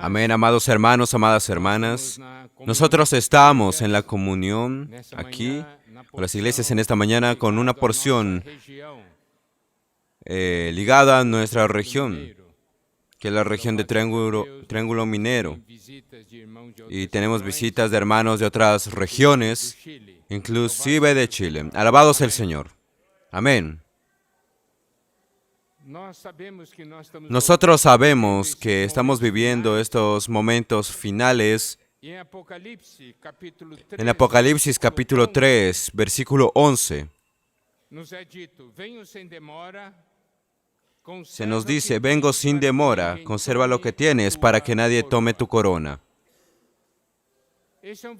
Amén, amados hermanos, amadas hermanas. Nosotros estamos en la comunión aquí, con las iglesias en esta mañana, con una porción ligada a nuestra región, que es la región de Triángulo Minero. Y tenemos visitas de hermanos de otras regiones, inclusive de Chile. Alabado sea el Señor. Amén. Nosotros sabemos que estamos viviendo estos momentos finales. En Apocalipsis capítulo 3, versículo 11, se nos dice, vengo sin demora, conserva lo que tienes para que nadie tome tu corona. Es un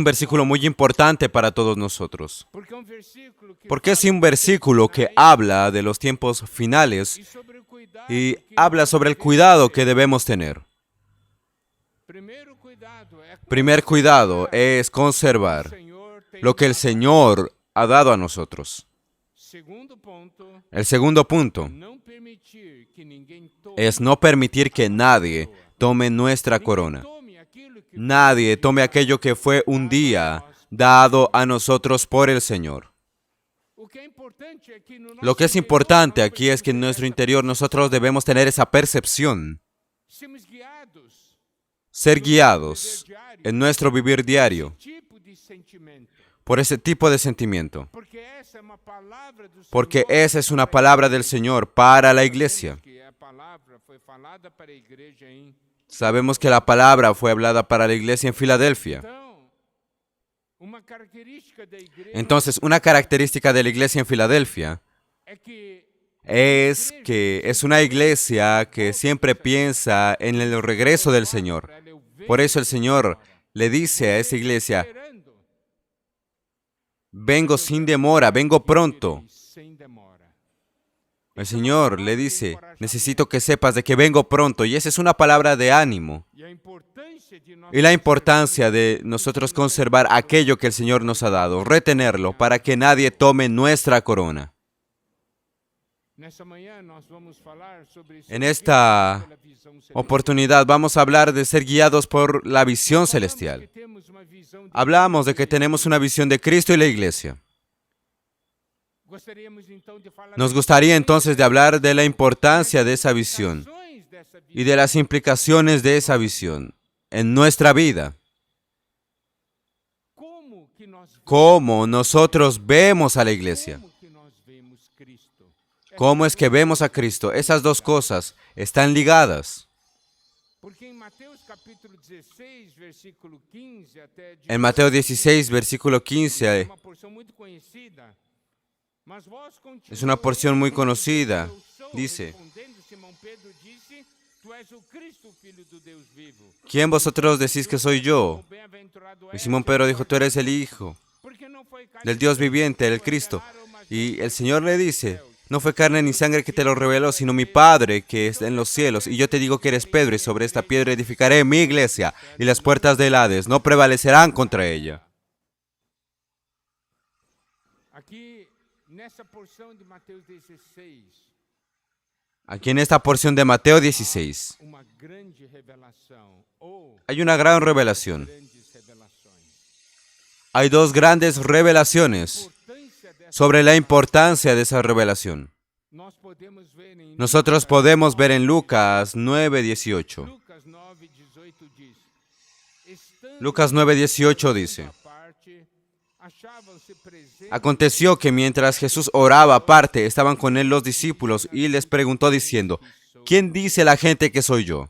versículo muy importante para todos nosotros, porque es un versículo que habla de los tiempos finales y habla sobre el cuidado que debemos tener. Primer cuidado es conservar lo que el Señor ha dado a nosotros. El segundo punto es no permitir que nadie tome nuestra corona. Nadie tome aquello que fue un día dado a nosotros por el Señor. Lo que es importante aquí es que en nuestro interior nosotros debemos tener esa percepción, ser guiados en nuestro vivir diario por ese tipo de sentimiento, porque esa es una palabra del Señor para la iglesia. Sabemos que la palabra fue hablada para la iglesia en Filadelfia. Entonces, una característica de la iglesia en Filadelfia es que es una iglesia que siempre piensa en el regreso del Señor. Por eso el Señor le dice a esa iglesia, vengo sin demora, vengo pronto. El Señor le dice, necesito que sepas de que vengo pronto, y esa es una palabra de ánimo. Y la importancia de nosotros conservar aquello que el Señor nos ha dado, retenerlo para que nadie tome nuestra corona. En esta oportunidad vamos a hablar de ser guiados por la visión celestial. Hablamos de que tenemos una visión de Cristo y la iglesia. Nos gustaría entonces de hablar de la importancia de esa visión y de las implicaciones de esa visión en nuestra vida. ¿Cómo nosotros vemos a la iglesia? ¿Cómo es que vemos a Cristo? Esas dos cosas están ligadas. En Mateo 16, versículo 15, es una porción muy conocida. Dice, ¿quién vosotros decís que soy yo? Y Simón Pedro dijo, tú eres el Hijo del Dios viviente, el Cristo. Y el Señor le dice, no fue carne ni sangre que te lo reveló, sino mi Padre que está en los cielos. Y yo te digo que eres Pedro, y sobre esta piedra edificaré mi iglesia, y las puertas del Hades no prevalecerán contra ella. Aquí en esta porción de Mateo 16 hay una gran revelación. Hay dos grandes revelaciones sobre la importancia de esa revelación. Nosotros podemos ver en Lucas 9:18. Lucas 9:18 dice, aconteció que mientras Jesús oraba aparte, estaban con él los discípulos y les preguntó diciendo, ¿quién dice la gente que soy yo?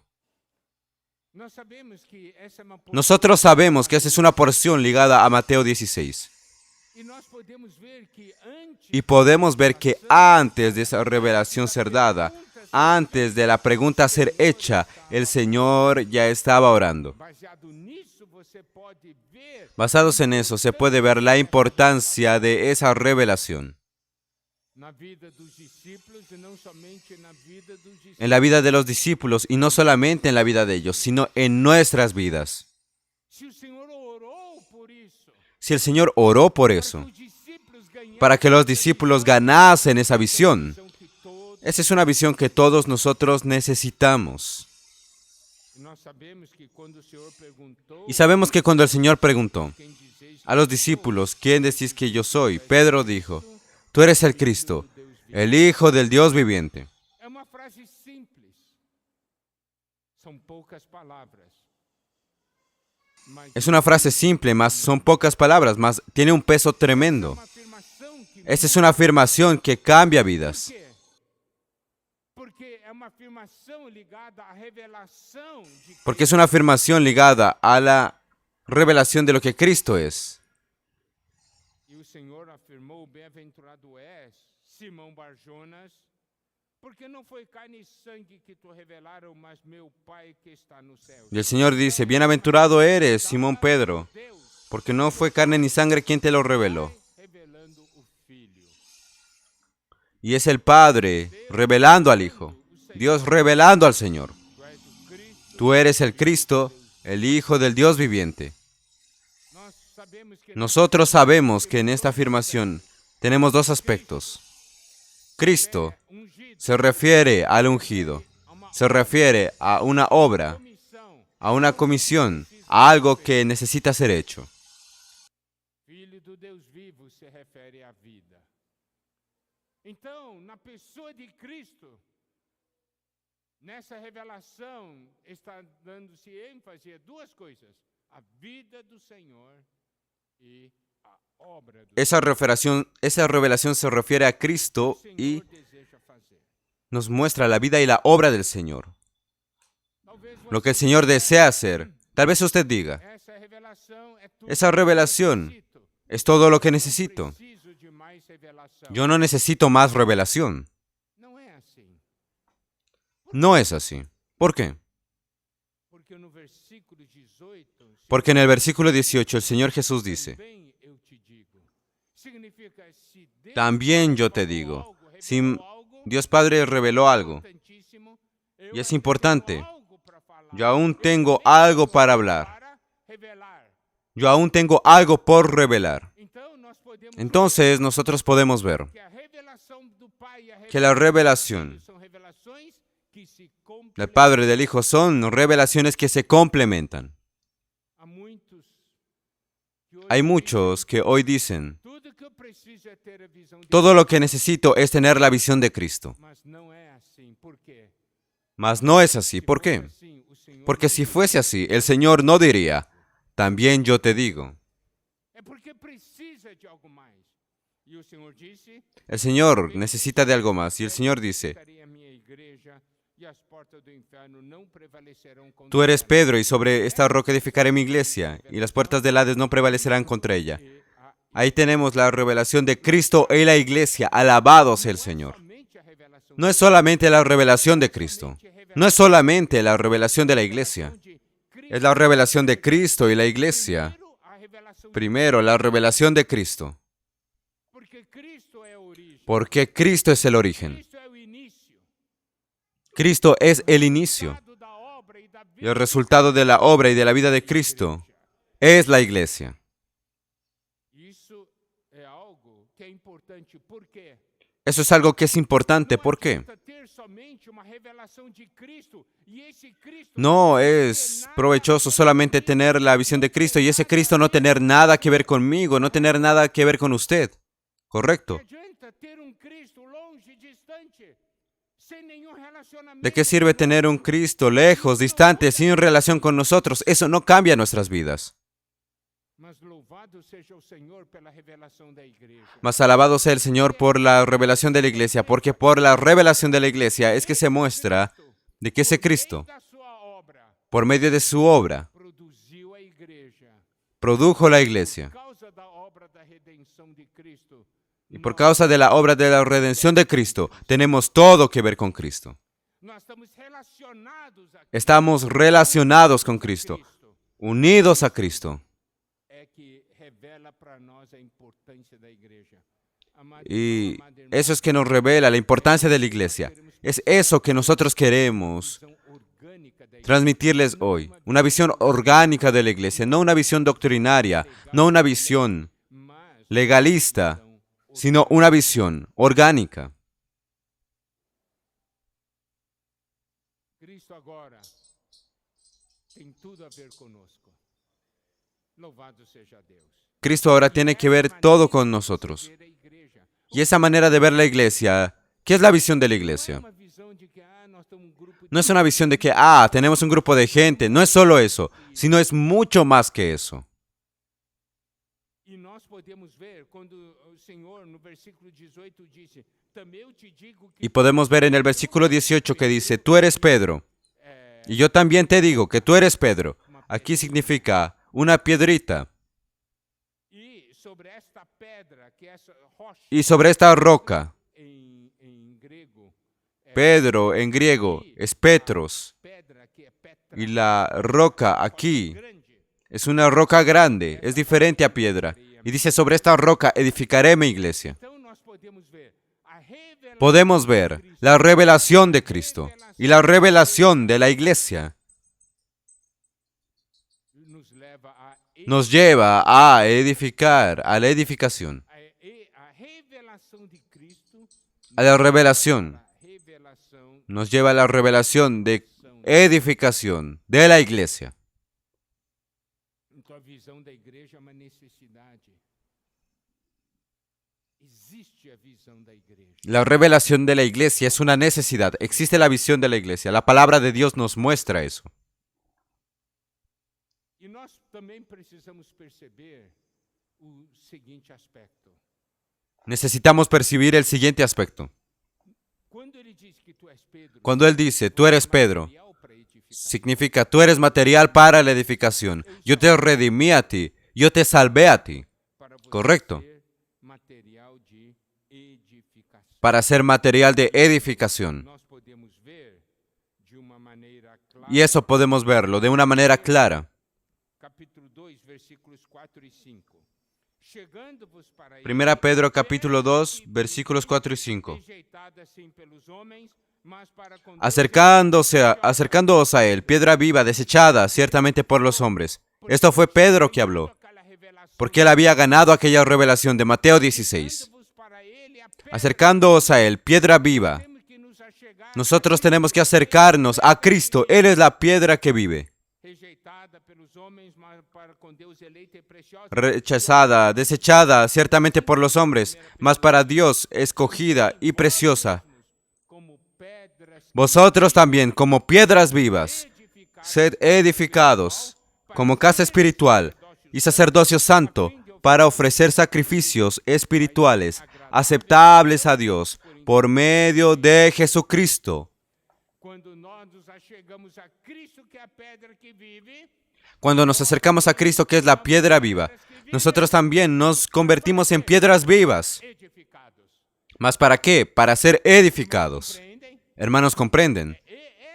Nosotros sabemos que esa es una porción ligada a Mateo 16. Y podemos ver que antes de esa revelación ser dada, antes de la pregunta ser hecha, el Señor ya estaba orando. Basados en eso, se puede ver la importancia de esa revelación en la vida de los discípulos, y no solamente en la vida de ellos, sino en nuestras vidas. Si el Señor oró por eso, para que los discípulos ganasen esa visión, Esa es una visión que todos nosotros necesitamos. Y sabemos que cuando el Señor preguntó a los discípulos, ¿quién decís que yo soy? Pedro dijo, tú eres el Cristo, el Hijo del Dios viviente. Es una frase simple, mas son pocas palabras, mas tiene un peso tremendo. Esa es una afirmación que cambia vidas. Porque es una afirmación ligada a la revelación de lo que Cristo es. E o Senhor afirmou, bem-aventurado és, Simão Barjonas, porque não foi carne e sangue que te revelaram, mas meu Pai que está no céu. Y el Señor dice, bienaventurado eres, Simón Pedro, porque no fue carne ni sangre quien te lo reveló. Y es el Padre revelando al Hijo, Dios revelando al Señor. Tú eres el Cristo, el Hijo del Dios viviente. Nosotros sabemos que en esta afirmación tenemos dos aspectos. Cristo se refiere al ungido, se refiere a una obra, a una comisión, a algo que necesita ser hecho. Filho do Deus vivo se refere à vida. Então, na pessoa de Cristo, nessa revelação está dando-se ênfase a duas coisas: a vida do Senhor y a obra do Esa revelación se refiere a Cristo y nos muestra la vida y la obra del Señor. Lo que el Señor desea hacer. Tal vez usted diga, esa revelación es todo lo que necesito. Yo no necesito más revelación. No es así. ¿Por qué? Porque en el versículo 18 el Señor Jesús dice, también yo te digo, si Dios Padre reveló algo, y es importante, yo aún tengo algo para hablar, yo aún tengo algo por revelar. Entonces nosotros podemos ver que la revelación del Padre y del Hijo son revelaciones que se complementan. Hay muchos que hoy dicen, todo lo que necesito es tener la visión de Cristo. Mas no es así. ¿Por qué? Porque si fuese así, el Señor no diría, también yo te digo. El Señor necesita de algo más. Y el Señor dice, tú eres Pedro y sobre esta roca edificaré mi iglesia y las puertas del Hades no prevalecerán contra ella. Ahí tenemos la revelación de Cristo y la iglesia. Alabado sea el Señor. No es solamente la revelación de Cristo. No es solamente la revelación de la iglesia. Es la revelación de Cristo y la iglesia. Primero, la revelación de Cristo. Porque Cristo es el origen. Cristo es el inicio. Y el resultado de la obra y de la vida de Cristo es la iglesia. Eso es algo que es importante. ¿Por qué? No es provechoso solamente tener la visión de Cristo y ese Cristo no tener nada que ver conmigo, no tener nada que ver con usted. ¿Correcto? ¿De qué sirve tener un Cristo lejos, distante, sin relación con nosotros? Eso no cambia nuestras vidas. Mas alabado sea el Señor por la revelación de la iglesia, porque por la revelación de la iglesia es que se muestra de que ese Cristo, por medio de su obra, produjo la iglesia. Y por causa de la obra de la redención de Cristo, tenemos todo que ver con Cristo. Estamos relacionados con Cristo, unidos a Cristo. Y eso es que nos revela la importancia de la iglesia. Es eso que nosotros queremos transmitirles hoy. Una visión orgánica de la iglesia, no una visión doctrinaria, no una visión legalista, sino una visión orgánica. Cristo agora tem tudo a ver conosco. Louvado seja Deus. Cristo ahora tiene que ver todo con nosotros. Y esa manera de ver la iglesia, ¿qué es la visión de la iglesia? No es una visión de que, tenemos un grupo de gente, no es solo eso, sino es mucho más que eso. E nós podemos ver quando o Senhor no versículo 18 disse: "Também eu te digo que Y podemos ver en el versículo 18 que dice, tú eres Pedro. Y yo también te digo que tú eres Pedro. Aquí significa una piedrita. e sobre esta pedra, que é essa rocha Y sobre esta roca, em grego, Pedro en griego es Petros. pedra que é petra, Y la roca aquí grande, es una roca grande, es diferente a piedra. Y dice, sobre esta roca edificaré mi iglesia. então nós podemos ver a revelação Podemos ver la revelación de Cristo y la revelación de la iglesia. nos leva a Nos lleva a edificar, a la edificación, a revelação de Cristo, a la revelación. a revelação. Nos lleva a la revelación de edificación de la iglesia. Então a visão da igreja é uma necessidade. Existe a visão da igreja. La revelación de la iglesia es una necesidad. Existe la visión de la iglesia. La palabra de Dios nos muestra eso. E nós também precisamos perceber o seguinte aspecto. Necesitamos percibir el siguiente aspecto. Quando ele diz que tu és Pedro, Cuando Él dice, tú eres Pedro, material para edificar, significa, tú eres material para la edificación. Yo te redimí a ti. Yo te salvé a ti. para você Correcto. ser material de edificação. Para ser material de edificación. Nós podemos ver de uma maneira clara. Y eso podemos verlo de una manera clara. Capítulo 2, versículos 4 e 5. Chegando-vos para Primera ele, Pedro capítulo 2, versículos 4 y 5. rejeitada assim pelos homens, mas para com Deus Acercándoos a Él, piedra viva, desechada ciertamente por los hombres. Esto fue Pedro que habló, aquela revelação. porque él había ganado aquella revelación de Mateo 16. Chegando-vos para ele, a pedra, Acercándoos a Él, piedra viva. temos que nos achegar, Nosotros tenemos que acercarnos a Cristo. Él es la piedra que vive. rejeitada pelos homens, mas para com Deus eleita e preciosa. Rechazada, desechada ciertamente por los hombres, mas para Dios escogida y preciosa. Como pedras Vosotros también, como piedras vivas, edificadas sed edificados como casa espiritual y sacerdocio santo para ofrecer sacrificios espirituales aceptables a Dios por medio de Jesucristo. quando nós nos achegamos a Cristo, que é a pedra que vive, Cuando nos acercamos a Cristo, que es la piedra viva, nosotros también nos convertimos en piedras vivas. edificados. ¿Mas para qué? Para ser edificados. Compreendem? Hermanos, ¿comprenden?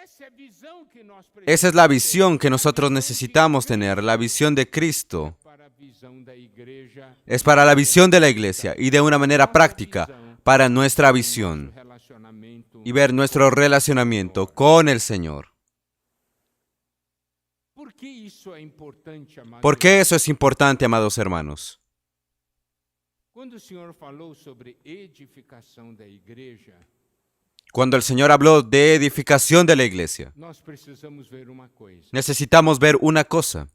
Essa é a visão que nós Esa es la visión que nosotros necesitamos tener, la visión de Cristo. para a visão da igreja, Es para la visión de la iglesia y de una manera práctica, para nuestra visión relacionamento. y ver nuestro relacionamiento con el Señor. Por que isso é importante, amados? ¿Por qué eso es importante, amados hermanos? Quando o Senhor falou sobre edificação da igreja, Cuando el Señor habló de edificación de la iglesia, nós precisamos ver uma coisa. necesitamos ver una cosa.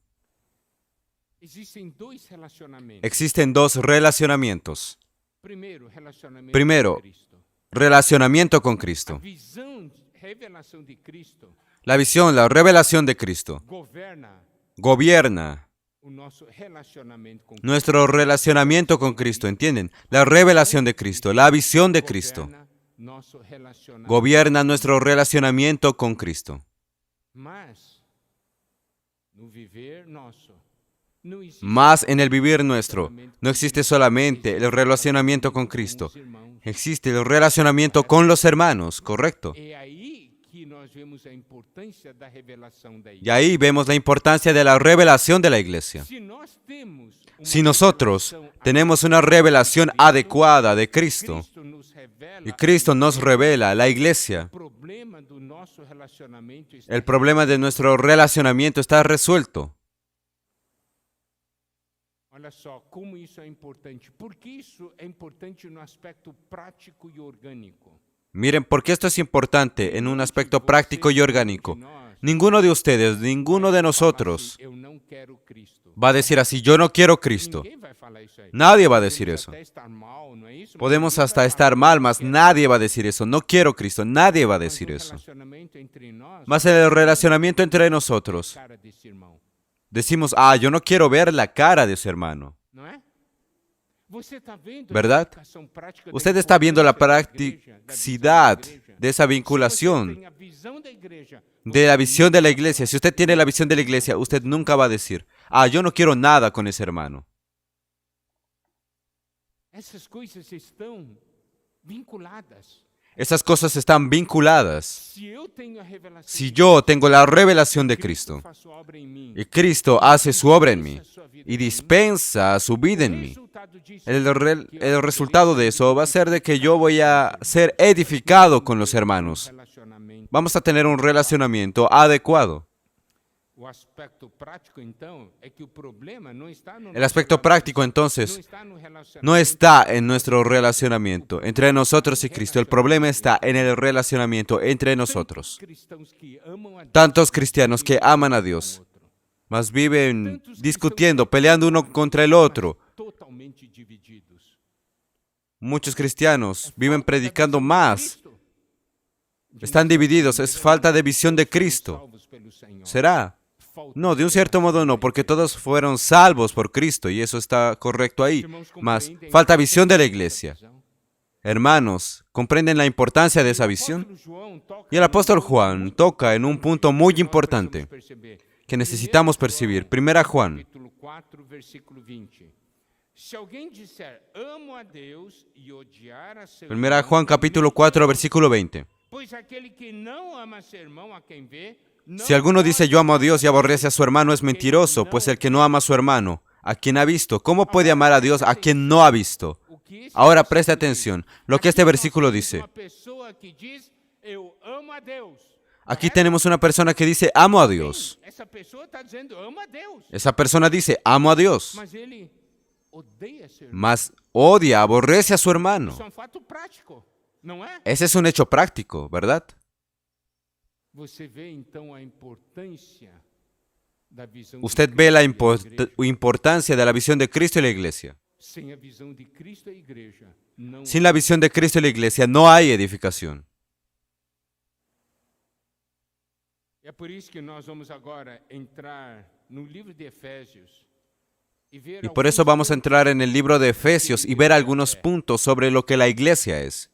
Existem dois relacionamentos. Existen dos relacionamientos. Primeiro, relacionamento Primero, com Cristo. Relacionamiento con Cristo. Visão, revelação de Cristo La visión, la revelación de Cristo governa gobierna o nosso relacionamento com nuestro relacionamiento con Cristo, ¿entienden? La revelación de Cristo, la visión de Cristo, governa nosso relacionamento. gobierna nuestro relacionamiento con Cristo. Mas no viver nosso não existe Más en el vivir nuestro, no existe solamente el relacionamiento con Cristo, os irmãos. existe el relacionamiento con los hermanos, ¿correcto? É aí que nós vemos a importância da revelação da Y igreja. ahí vemos la importancia de la revelación de la iglesia. Se nós temos uma Si nosotros revelação tenemos una revelación adecuada de Cristo, Cristo nos revela, y Cristo nos revela la iglesia, o problema do nosso relacionamento está el problema de nuestro relacionamiento está resuelto. Olha só como isso é importante. Por que isso é importante no aspecto prático e orgânico? Miren, ¿por qué esto es importante en un aspecto práctico y orgánico? Ninguno de ustedes, ninguno de nosotros Eu não quero Cristo. va a decir así, yo no quiero Cristo. Ninguém vai falar isso aí. Nadie va a decir eso. Até estar mal, não é isso? Mas Podemos ninguém hasta vai estar falar, mal, "Eu mas quero nadie va a decir eso. No quiero Cristo. Nadie va a Mas decir o eso. relacionamento entre nós, Más en el relacionamiento entre nosotros, cara desse irmão, decimos, yo no quiero ver la cara de su hermano. não é? Você está vendo a ¿Verdad? aplicação prática da Usted está viendo la importância da igreja, practicidad da visão da igreja? de esa Se você vinculación, tem a visão da igreja, de la visión de la iglesia. Si usted tiene la visión de la iglesia, usted nunca va a decir, yo no quiero nada con ese hermano. essas coisas estão vinculadas. Esas cosas están vinculadas. Se eu tenho a revelação Si yo tengo la revelación de Cristo, faz sua obra em mim, y Cristo hace su obra en mí, y dispensa su vida en mí, resultado disso el resultado de eso va a ser de que yo voy a ser edificado con los hermanos. relacionamento. Vamos a tener un relacionamiento adecuado. O aspecto prático, então, é que o problema não está no El aspecto práctico, não entonces, está no relacionamento. no está en nuestro relacionamiento entre nosotros y Cristo. El problema está en el relacionamiento entre nosotros. Cristãos que amam a Deus, Tantos cristianos que aman a Dios, mas viven discutiendo, peleando uno contra el otro. totalmente divididos. Muchos cristianos viven predicando más. Están divididos, es falta de visión de Cristo. Salvos pelo Senhor. ¿Será? No, de un cierto modo no, porque todos fueron salvos por Cristo y eso está correcto ahí. Mas falta visión de la iglesia. Hermanos, ¿comprenden la importancia de esa visión? João toca Y el apóstol Juan toca en un punto muy importante perceber. que necesitamos percibir. Primera Juan, Capítulo 4, versículo 20. Se alguém disser, amo a Deus e odiar a seu Primera irmão, Juan capítulo 4, versículo 20. pois aquele que não ama a seu irmão a quem vê, não Si alguno dice pode yo amo a Dios y aborrece a su hermano es mentiroso, pues el que no ama a su hermano, a quien ha visto, ¿cómo puede amar a Dios a quien no ha visto? o que esse Ahora versículo preste diz. atención, lo que este Aqui nós versículo temos dice. Uma pessoa que diz, eu amo a Deus. Aquí tenemos una persona que dice amo a Dios. Essa pessoa está dizendo, amo a Deus. Esa persona dice amo a Dios, Mas ele odeia seu irmão. mas odia, aborrece a su hermano. Isso é um fato prático, não é? Ese es un hecho práctico, ¿verdad? Você vê então a importância da visão Usted de ve la Cristo e da igreja. importancia de la visión de Cristo y la iglesia. Sem a visão de Cristo e a igreja, não Sin la visión de Cristo y la iglesia no hay edificación. É por isso que nós vamos agora entrar no livro de Efésios e ver Y por eso vamos a entrar en el libro de Efesios y ver algunos puntos sobre lo que la iglesia es.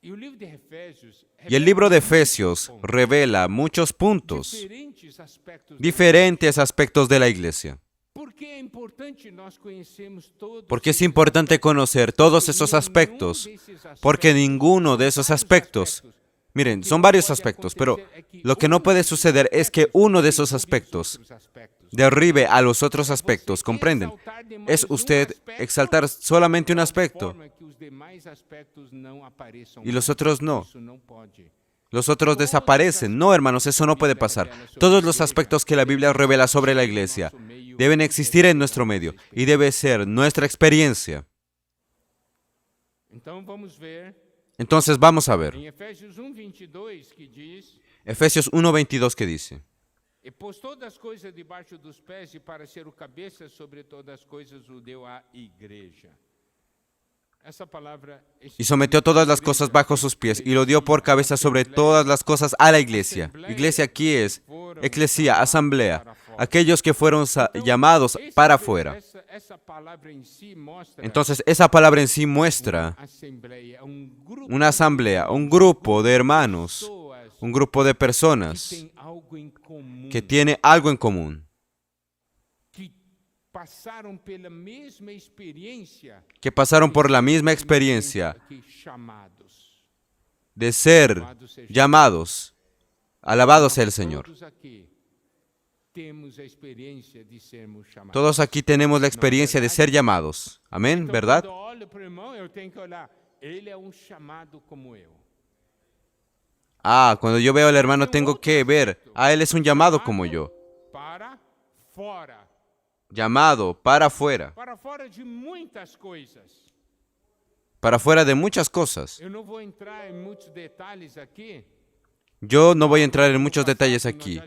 E o livro de Efésios Y el libro de Efesios revela muchos puntos, diferentes aspectos. diferentes aspectos de la iglesia. Por que é importante nós conhecermos todos? Porque es importante conocer todos esos aspectos, porque ninguno de esos aspectos, miren, son varios aspectos, pero lo que no puede suceder es que uno de esos aspectos derribe a los otros aspectos, ¿comprenden? Es usted exaltar solamente un aspecto y los otros no. Los otros desaparecen. No, hermanos, eso no puede pasar. Todos los aspectos que la Biblia revela sobre la iglesia deben existir en nuestro medio y debe ser nuestra experiencia. Entonces vamos a ver. Em Efésios 1:22 que diz: Efesios 1:22 que dice, E pôs todas as coisas debaixo dos pés, e para ser o cabeça sobre todas as coisas o deu à igreja. Essa palavra y sometió todas las cosas bajo sus pies y lo dio por cabeza sobre todas las cosas a la iglesia. Iglesia aquí es eclesía, asamblea, aquellos que fueron llamados para afuera. Essa palavra em si mostra Entonces esa palabra en sí muestra assembleia, grupo una asamblea, un grupo de hermanos, pessoas un grupo de personas que tem algo em comum, que tiene algo en común, que passaram pela mesma experiência que pasaron por la misma experiencia aqui chamados. de ser llamados. Alabado sea el Señor. Todos aqui temos a experiência de sermos chamados. Todos aquí tenemos la experiencia de ser llamados. Amén, Então, ¿verdad? quando eu olho para o irmão, eu tenho que olhar. Ele é chamado como eu. Cuando yo veo al hermano tengo que ver, él es un llamado como yo. Para fora. Llamado para afuera. Para fora de muitas coisas. para fuera de muchas cosas. Eu não vou entrar em muitos detalhes aqui. Yo no voy a entrar en muchos detalles aquí.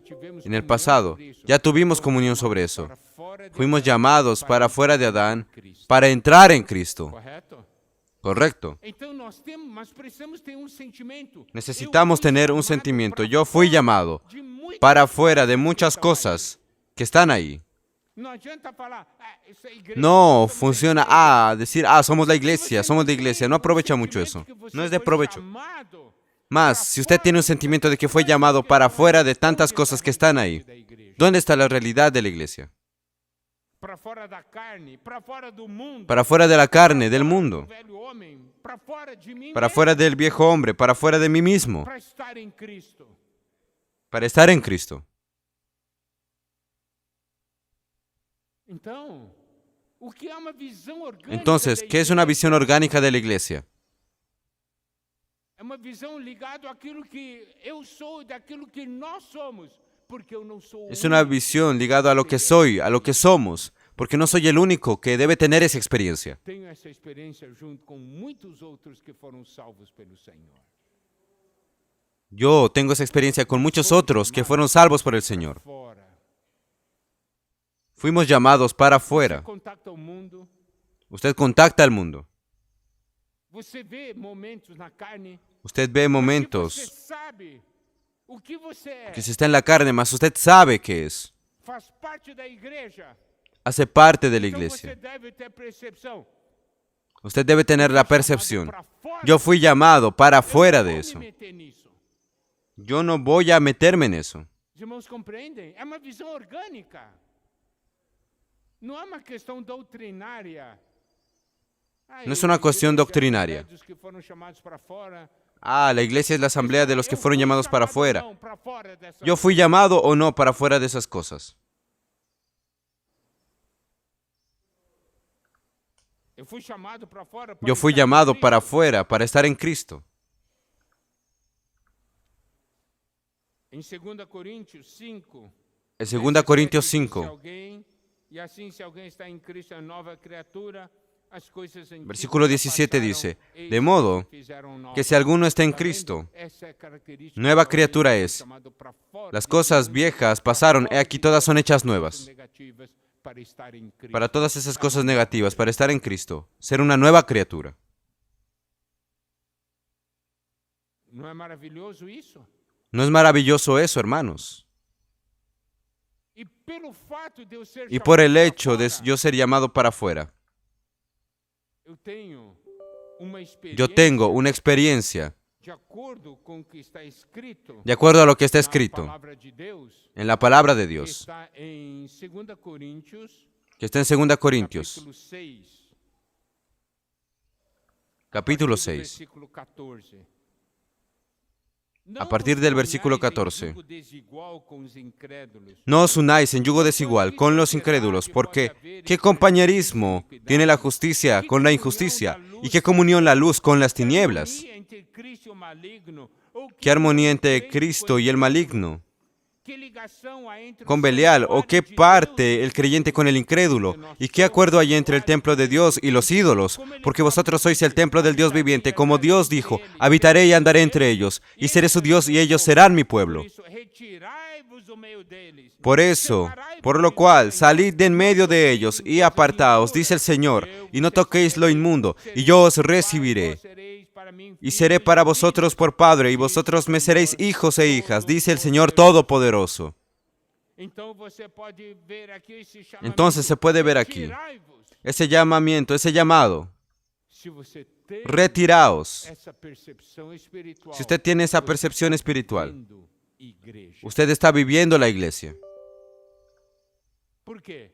En el pasado, ya tuvimos comunión sobre eso. Fuimos llamados para fuera de Adán, para entrar en Cristo. Correto? Correcto. Então nós precisamos ter sentimento. Necesitamos tener un sentimiento. Yo fui llamado para fuera de muchas cosas que están ahí. Não adianta falar, essa é a igreja. No funciona decir, somos la iglesia, somos la iglesia. No aprovecha mucho eso. No es de provecho. Más, si usted tiene un sentimiento de que fue llamado para fuera de tantas cosas que están ahí, ¿dónde está la realidad de la iglesia? Para fora da carne, para fora do mundo, Para fuera de la carne, del mundo. do velho homem, para fora de mim Para mesmo, fuera del viejo hombre, para fuera de mí mismo. para estar em Cristo. Para estar en Cristo. Então, o que é uma visão orgânica? Entonces, da ¿qué es una igreja? visión orgánica de la iglesia? É uma visão ligada àquilo que eu sou, daquilo que nós somos, porque eu não sou o Es una único. visión ligada a lo que soy, a lo que somos, porque no soy el único que debe tener esa experiencia. Tenho essa experiência junto com muitos outros que foram salvos pelo Senhor. Yo tengo esa experiencia con muchos otros que fueron salvos por el Señor. Fora. Fuimos llamados para Você afuera. contacta o mundo, Usted contacta al mundo. você vê momentos na carne, Usted ve mas você momentos sabe o que você é. que se está en la carne, mas usted sabe qué es. Faz parte da igreja. Hace parte de la Então você iglesia. deve ter percepção. Usted debe tener la percepción. Para fora, Yo fui llamado para eu afuera não de vou eso. me meter nisso. Yo no voy a meterme en eso. Os irmãos compreendem? É uma visão orgânica. Não é uma questão doutrinária. No es una cuestión doctrinaria. Dos que foram chamados para fora. La iglesia es la asamblea de los que Eu fueron fui llamados para chamado afuera. ou não para fora dessa Yo fui llamado o no para afuera de esas cosas. Eu fui chamado para fora. para Yo fui estar em llamado para Cristo. afuera, para estar en Cristo. Em 2 Coríntios 5. En 2 Corintios Se 5, alguém, e assim se alguém está em Cristo, é nova criatura, as coisas antigas versículo já 17 passaram, dice, eis de modo que se fizeram novas. que si alguno está en Está vendo? Cristo, Essa é a característica nueva de alguém criatura que foi es. chamado para fora Las de cosas Cristo, viejas para pasaron, fora he aquí de todas son hechas coisas nuevas. negativas, para estar em Cristo. Para todas esas cosas negativas, para estar en Cristo, ser una nueva criatura. Não é maravilhoso isso? ¿No es maravilloso eso, hermanos? E pelo fato de eu ser Y por el chamado hecho de para fora, yo ser llamado para afuera, eu tenho uma yo tengo una experiencia, de acordo com o que está escrito de acuerdo a lo que está na escrito palavra de Deus, en la palabra de que Dios, está em 2 Coríntios, que está en 2 Corintios, capítulo 6, capítulo partir do 6. versículo 14. A partir del versículo 14. Não vos unáis em jugo desigual com os incrédulos. No os unáis en yugo desigual con los incrédulos, porque ¿qué compañerismo tiene la justicia con la injusticia? ¿Y qué comunión la luz con las tinieblas? Harmonia entre Cristo e o maligno, ou ¿Qué armonía entre crente Cristo com y el maligno? Que ligação há entre o Con Belial, ¿o qué santuário de parte Deus el creyente con el incrédulo? ¿Y qué acuerdo hay entre el templo de Dios y los ídolos? Porque vosotros sois el templo del Dios viviente, como Dios dijo, habitaré y andaré entre ellos, y seré su Dios y ellos serán mi pueblo. Por isso, retirai-vos do meio deles. Por eso, Separai por por lo mim, cual, Senhor, salid de en medio de ellos y apartaos, dice el Señor, y no toquéis lo inmundo, y yo os recibiré. Vós sereis para mim Y filhos seré e para filhas, vosotros por Padre, y vosotros me seréis hijos e hijas, dice el Señor Todopoderoso. Então você pode ver aqui esse chamamento. Entonces se puede ver aquí Retirai-vos. ese llamamiento, ese llamado. Se você tem Retiraos. essa percepção espiritual, Si usted tiene esa você percepción está espiritual, vivendo igreja. usted está viviendo la iglesia. Por quê?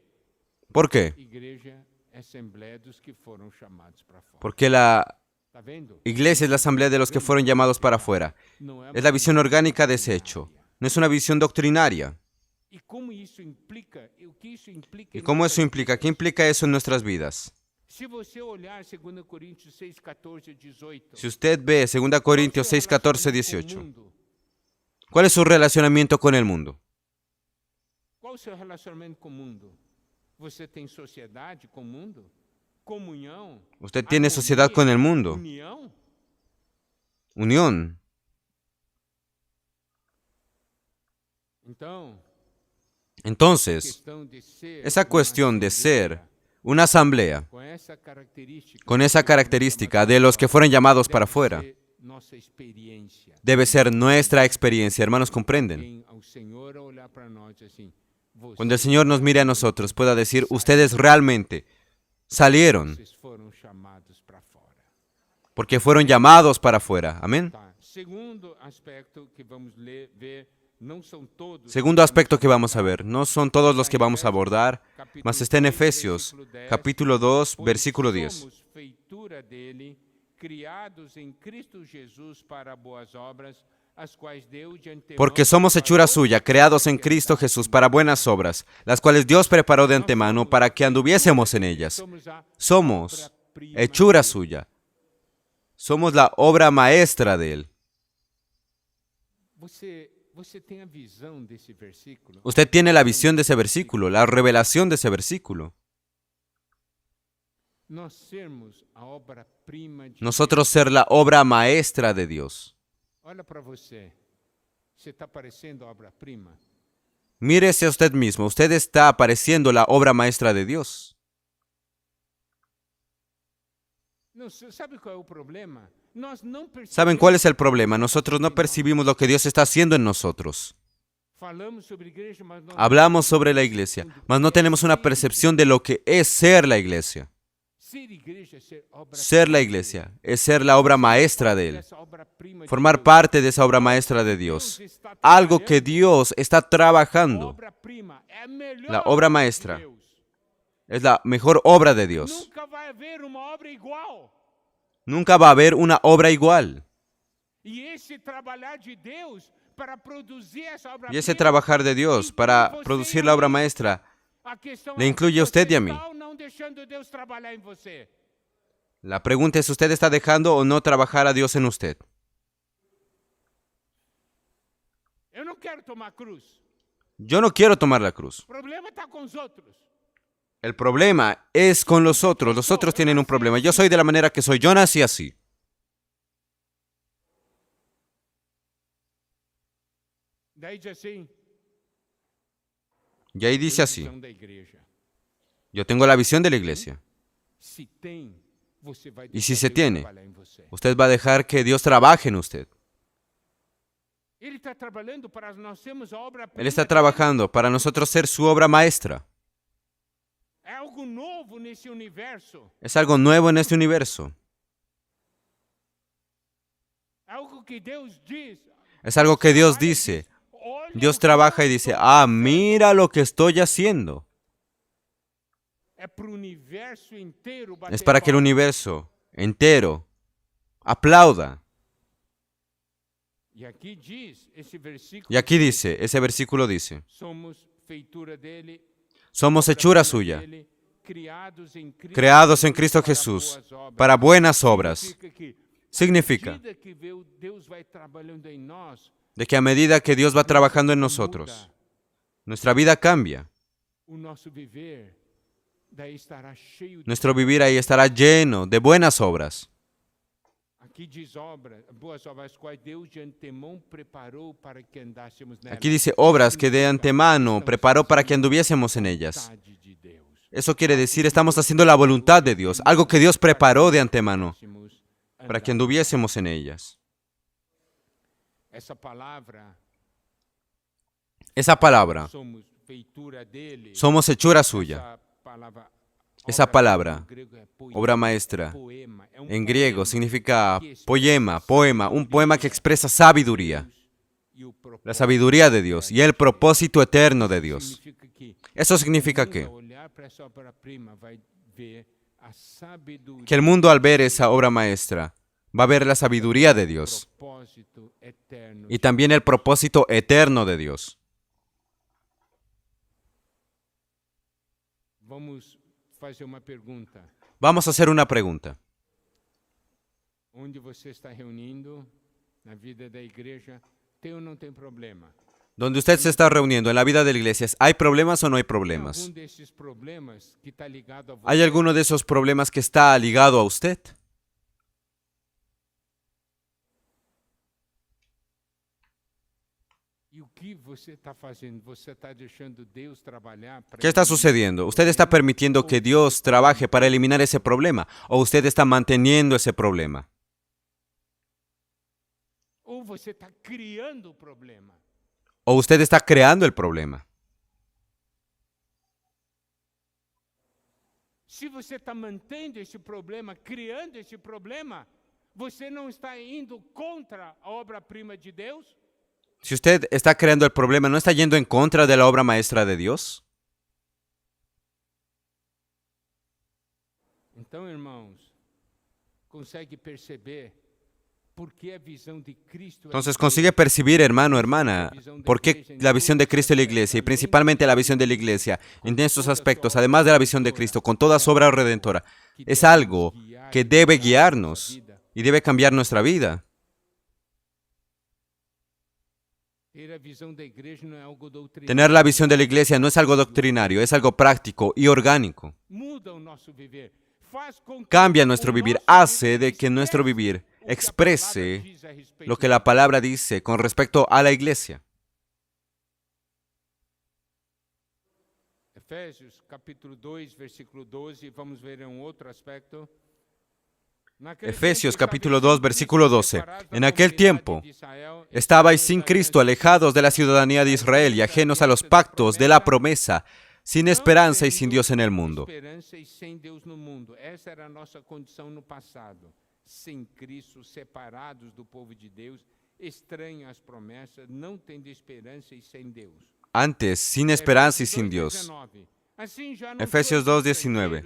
¿Por qué? Igreja é a assembleia dos que foram chamados para fora. Porque la Tá vendo? iglesia es la asamblea de los que fueron llamados para afuera. Não é Es la visión orgánica de ese hecho. No es una visión doctrinaria. E como isso implica? O que isso implica? ¿Y em cómo nossas eso implica? ¿Qué implica eso en nuestras vidas? Se você olhar 2 Coríntios 6, 14, 18. Si usted ve 2 Corintios 6, 14, 18, Qual ¿cuál es su relacionamiento con el mundo? o seu relacionamento com o mundo? Você tem sociedade com o mundo? comunhão, Usted tiene sociedad con el mundo, união. unión. Então, Entonces, questão de ser esa uma cuestión de ser assembleia una asamblea con esa característica de los que fueron llamados para afuera deve ser nossa experiência. debe ser nuestra experiencia. Hermanos, ¿comprenden? Tem ao Senhor a olhar para nós assim, Cuando el Señor nos mire a nosotros, pueda decir, ustedes realmente salieron vocês foram chamados para fora. porque fueron llamados para afuera. Amén. Tá. Segundo aspecto que vamos ver, não são todos. Segundo aspecto que vamos a ver, no son todos los que vamos a abordar, mas está en Efesios, capítulo 2, versículo 10. Somos feitura dele, criados em Cristo Jesus para boas obras, as quais Deus de antemão Porque somos hechura suya, creados en Cristo Jesús para buenas obras, las cuales Dios preparó de antemano para que anduviésemos en ellas. somos a Somos obra-prima hechura dele. suya. Somos la obra maestra de Él. Você tem a visão desse versículo? Usted tiene la visión de ese versículo, la revelación de ese versículo. Nós sermos a obra-prima de Nosotros ser la obra maestra de Dios. Deus. Olha para você. Você está parecendo a obra-prima? Mírese a usted mismo, usted está apareciendo la obra maestra de Dios. Não, sabe qual é o problema? Nós não ¿Saben cuál es el problema? Nosotros no percibimos lo que Dios está haciendo en nosotros. Falamos sobre igreja, mas não Hablamos sobre la iglesia, mas no tenemos una percepción de lo que es ser la iglesia. ser igreja, ser obra Ser la iglesia es ser la obra maestra de Él, essa obra-prima de formar Deus. parte de esa obra maestra de Dios. Algo que Dios está trabajando. Obra-prima é a melhor La obra de maestra. Deus. Es la mejor obra de Dios. Nunca vai haver uma obra igual. Nunca va a haber una obra igual. E esse trabalhar de Deus para produzir essa obra Y ese trabajar de Dios para producir la obra maestra A questão le é, incluye a usted y a você mí. está ou não deixando Deus trabalhar em você? La pregunta es, ¿usted está dejando o no trabajar a Dios en usted? Eu não quero tomar cruz. Yo no quiero tomar la cruz. O problema está com os outros. El problema es con los otros. Los otros tienen un problema. Yo soy de la manera que soy. Yo nací así. Daí diz assim, Y ahí dice así. visão da igreja. Yo tengo la visión de la iglesia. Se tem, você vai E se deixar se Deus tiene? trabalhar em você. Usted va a dejar que Dios trabaje en usted. Ele está trabalhando para nós sermos a obra Él está trabajando para nosotros ser su obra maestra. É algo novo nesse universo. Es algo nuevo en este universo. É algo que Deus diz. Es algo que Dios dice. Olha Dios o que trabaja y eu dice, estou ah, fazendo. mira lo que estoy haciendo. É para o universo inteiro Es bater para que el palma. universo entero aplauda. E aqui diz, esse versículo, Y aquí dice, ese versículo dice, somos feitura dele, somos hechura suya, dele, creados en Cristo Jesús para buenas obras. Significa medida que Deus vai trabalhando em nós, de que a medida que Dios va trabajando en nosotros, nuestra vida cambia. o nosso viver daí estará cheio de... Nuestro vivir ahí estará lleno de buenas obras. Aqui diz obra, boas obras, as quais Deus de antemão preparou para que andássemos nelas. Aquí dice obras que de antemano preparó para que anduviésemos en ellas. Vontade de Deus. Eso quiere decir, estamos haciendo la voluntad de Dios, algo que Dios preparó de antemano para que anduviésemos en ellas. Essa palavra, Esa palabra, somos feitura dele. somos hechura suya. Essa Esa palabra, no grego é poema, obra maestra, poema, é en griego poema significa que expressa poema, un poema que expresa sabiduría, e o propósito la sabiduría de Dios y el propósito eterno de Dios. significa que Eso significa o mundo, que ao olhar para essa obra-prima, vai ver a sabedoria, el mundo al ver esa obra maestra va a ver la sabiduría de Dios propósito eterno. y también el propósito eterno de Dios. Vamos fazer uma pergunta. Vamos a hacer una pregunta. Onde você está reunindo na vida da igreja, tem ou não tem problema? Donde usted se está reuniendo en la vida de la iglesia, ¿hay problemas o no hay Tem problemas? algum desses problemas que está ligado a ¿Hay você? alguno de esos problemas que está ligado a usted? E o que você está fazendo? Você está deixando Deus trabalhar para ¿Qué está eliminar sucediendo? esse ¿Usted está problema? permitiendo que Dios trabaje para eliminar ese problema? ¿O usted está manteniendo ese problema? Ou você está criando o problema? ¿O usted está creando el problema? Se você está mantendo esse problema, criando esse problema, você não está indo contra a obra-prima de Deus? Si usted está creando el problema, ¿no está yendo en contra de la obra maestra de Dios? Então, irmãos, consegue perceber por que a visão de Cristo é Entonces a consigue igreja? percibir, hermano, hermana, por qué la visión de Cristo y la iglesia, y principalmente la visión de la iglesia, en estos aspectos, además de la visión de Cristo, con toda su obra redentora, es algo que debe guiarnos y debe cambiar nuestra vida. Ter a visão da igreja não é algo doutrinário. Tener la visión de la iglesia no es algo doctrinario, es algo práctico y orgánico. Muda o nosso viver. Faz com que Cambia nuestro o vivir, nosso hace viver de que nuestro vivir o que a palavra exprese diz a respeito lo que la palabra dice con respecto a la iglesia. Efésios capítulo 2, versículo 12, vamos ver outro aspecto. Efesios capítulo 2, versículo 12. En aquel tiempo estabais sin Cristo, alejados de la ciudadanía de Israel y ajenos a los pactos de la promesa, sin esperanza y sin Dios en el mundo. Esperança e sem Deus no mundo. Essa era a nossa condição no passado. Sem Cristo, separados do povo de Deus, estranhos às promessas, não tendo esperança e sem Deus. Antes, sin esperanza y sin Dios. Efesios 2:19.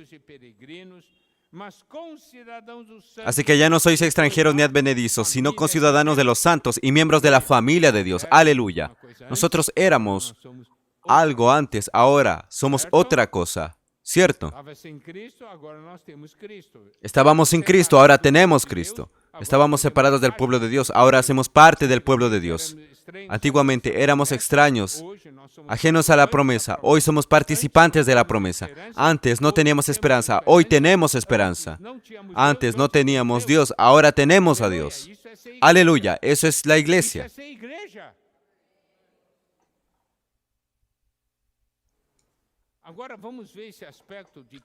Así que ya no sois extranjeros ni advenedizos, sino conciudadanos de los santos y miembros de la familia de Dios. Aleluya. Nosotros éramos algo antes, ahora somos otra cosa. ¿Cierto? Estábamos sin Cristo, ahora tenemos Cristo. Estábamos separados del pueblo de Dios, ahora hacemos parte del pueblo de Dios. Antiguamente éramos extraños, ajenos a la promesa. Hoy somos participantes de la promesa. Antes no teníamos esperanza, hoy tenemos esperanza. Antes no teníamos Dios, ahora tenemos a Dios. Aleluya, eso es la iglesia.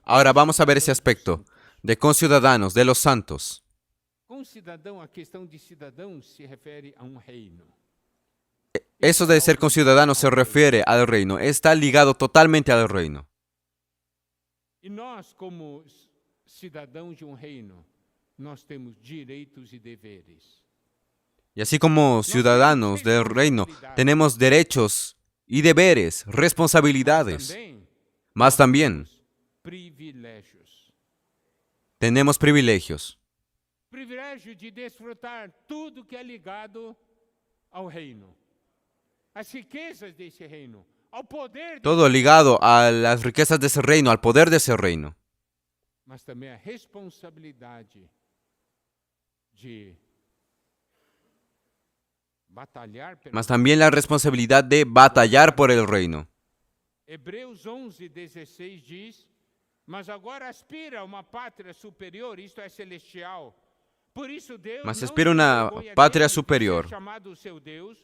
Ahora vamos a ver ese aspecto de conciudadanos, de los santos. Concidadão, a questão de cidadão se refere a reino. Eso de ser conciudadano se refiere al reino, está ligado totalmente al reino. E nós, como cidadãos de reino, nós temos direitos e deveres. Y así como ciudadanos del reino, tenemos derechos y deberes, responsabilidades, más también Privilégios. tenemos privilegios. Privilégio de desfrutar tudo que é ligado ao reino. As riquezas desse reino, ao poder Todo ligado a las riquezas de ese reino, al poder de ese reino. mas também a responsabilidade de batalhar pelo Más también la responsabilidad de batallar por el reino. Hebreus 11:16 diz: mas agora aspira a uma pátria superior, isto é celestial. Por isso Deus Mas não espera se una envergonha patria deles de ser superior. chamado o seu Deus,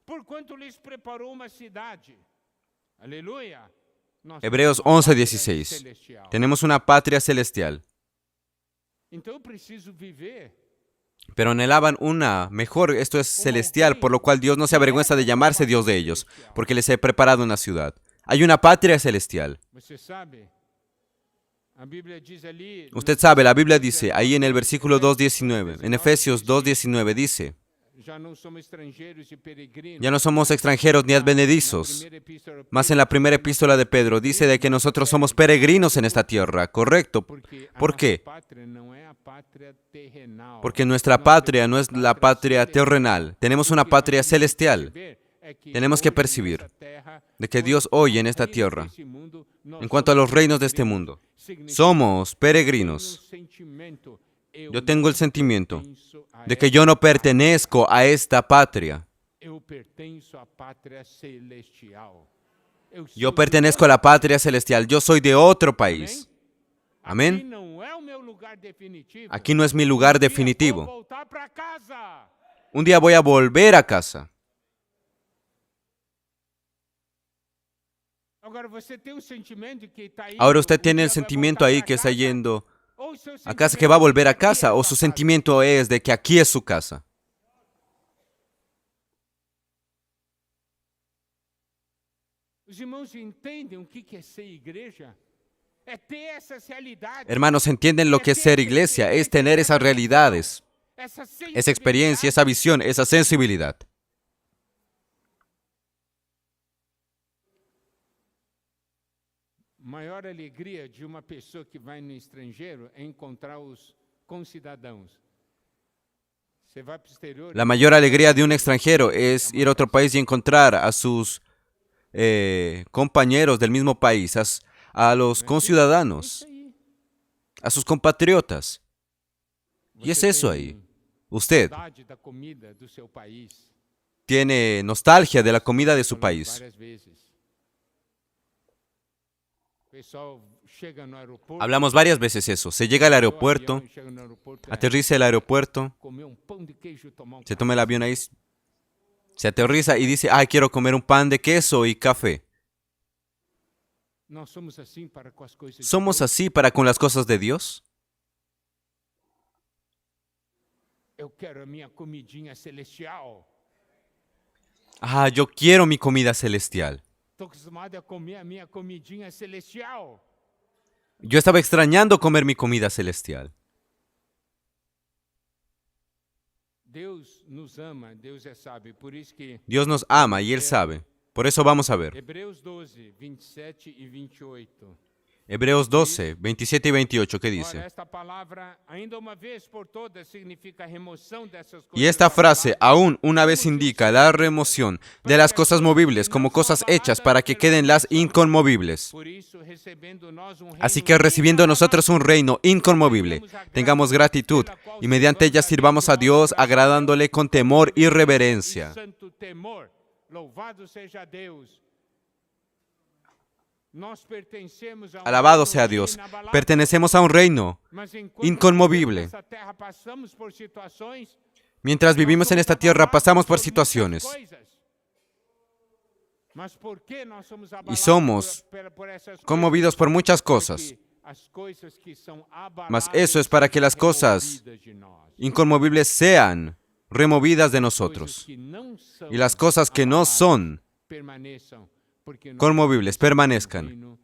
porquanto lhes preparou uma cidade. Aleluia. Nós Hebreos temos uma pátria 11:16. celestial. Tenemos una patria celestial, Então eu preciso viver pero anhelaban una mejor, esto es celestial, por lo cual Dios no se avergüenza de llamarse Dios de ellos, porque les he preparado una ciudad. Hay una patria celestial. Você sabe? A Bíblia diz ali, Usted sabe, la Biblia dice, ahí en el versículo 2:19, en Efesios 2:19 dice, já não somos estrangeiros e peregrinos. ya no somos extranjeros ni advenedizos. Primeira epístola, Más en la primera epístola de Pedro dice de que nosotros somos peregrinos en esta tierra, ¿correcto? porque a ¿Por nossa qué? pátria não é a pátria terrenal. Porque nuestra patria no es la patria terrenal, tenemos una patria celestial. Tenemos que percibir de que Dios hoy en esta tierra, en cuanto a los reinos de este mundo, somos peregrinos. Yo tengo el sentimiento de que yo no pertenezco a esta patria. pertenço à pátria celestial. Eu Yo sou de pertenezco a la patria celestial. Yo soy de otro país. Aqui Amén. não é o meu lugar definitivo. Aquí no es mi lugar Um dia definitivo. vou voltar para casa. Un día voy a volver a casa. Agora você tem um sentimento que está indo, Ahora usted um tiene dia el vai sentimiento voltar ahí pra que está casa, yendo ou seu a casa, que va a sentimento volver a de que aqui casa, é o sua su casa. sentimiento es de que aquí es su casa. Os irmãos entendem o que é ser igreja? É ter essas realidades. Hermanos, ¿entienden lo que es ser iglesia? Es tener esas realidades, esa experiencia, esa visión, esa sensibilidad. Maior alegria de uma pessoa que vai no estrangeiro é encontrar os concidadãos. Você vai para o exterior. La mayor alegría de un extranjero es ir a otro país y encontrar a sus compañeros del mismo país, a los conciudadanos, a sus compatriotas. Y es eso ahí. Usted Saudade da comida do seu país. tiene nostalgia de la comida de su país. Várias vezes. O pessoal chega no aeroporto. Hablamos varias veces eso. Se llega al aeropuerto, Chega no aeroporto, aterriza el aeropuerto, comer um pão de queijo, tomar um se toma el avión ahí, se aterriza y dice, ay, quiero comer un pan de queso y café. Nós somos assim para com as coisas de ¿Somos Deus. así para con las cosas de Dios? Eu quero a minha comidinha celestial. Ah, yo quiero mi comida celestial. Estou acostumado a comer a minha comidinha celestial. Yo estaba extrañando comer mi comida celestial. Deus nos ama, Deus é sábio. Por isso que Dios nos ama y Él sabe. Por eso vamos a ver. Hebreus 12, 27 e 28. Hebreos 12, 27 y 28, ¿qué Ora, dice? esta palavra, ainda uma vez por todas, significa a remoção dessas coisas. Y esta frase aún una vez indica la remoción de las cosas movibles como cosas hechas para que queden las inconmovibles. Por isso, recebendo nós Así que recibiendo nosotros un reino inconmovible, tengamos gratitud y mediante ella sirvamos a Dios agradándole con temor y reverencia. santo temor. Louvado seja Deus. Nós pertencemos a Alabado reino sea Dios. inabalável. Pertenecemos a un reino Mas enquanto inconmovible. nessa terra passamos por situações, Mientras vivimos en esta tierra pasamos por situaciones Mas por que nós somos y abalados somos por essas coisas? conmovidos por muchas cosas. Porque as coisas que são abaladas Mas eso es para que las cosas removidas de nós. inconmovibles sean removidas de Coisas nosotros. que não são Y las cosas que no abaladas son permaneçam, porque nós conmovibles permanezcan. reino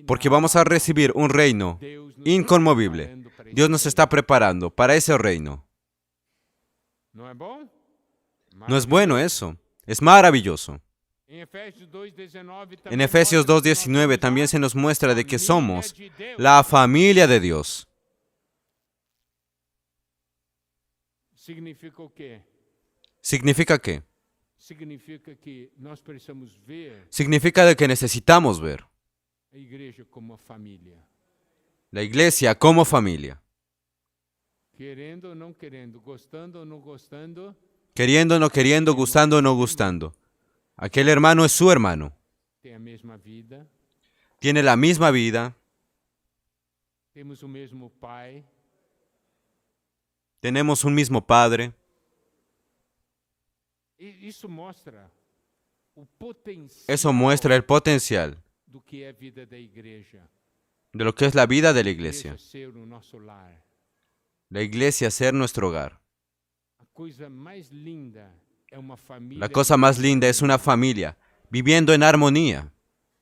Porque vamos a recibir un reino Deus nos inconmovible. preparando para esse Dios nos reino. está preparando para ese reino. Não é bom? ¿No es bueno eso? Es maravilloso. Em Efésios 2:19 En Efesios mostra que nós 2:19 somos también a se nos muestra de que família somos de Deus. la familia de Dios. Significa o quê? ¿Significa qué? Significa que nós precisamos ver Significa de que necesitamos ver a igreja como família. la iglesia como familia. Querendo ou não querendo, gostando ou não gostando, Queriendo o no queriendo, gustando o no gustando. Aquel hermano es su hermano. tem a mesma vida, Tiene la misma vida. temos o mesmo pai, Tenemos un mismo padre. e isso mostra o potencial Eso muestra el potencial do que é a vida da igreja. de lo que es la vida de la A iglesia. ser o nosso lar. La iglesia ser nuestro hogar. A coisa mais linda é uma família. La cosa más linda es una familia viviendo en armonía.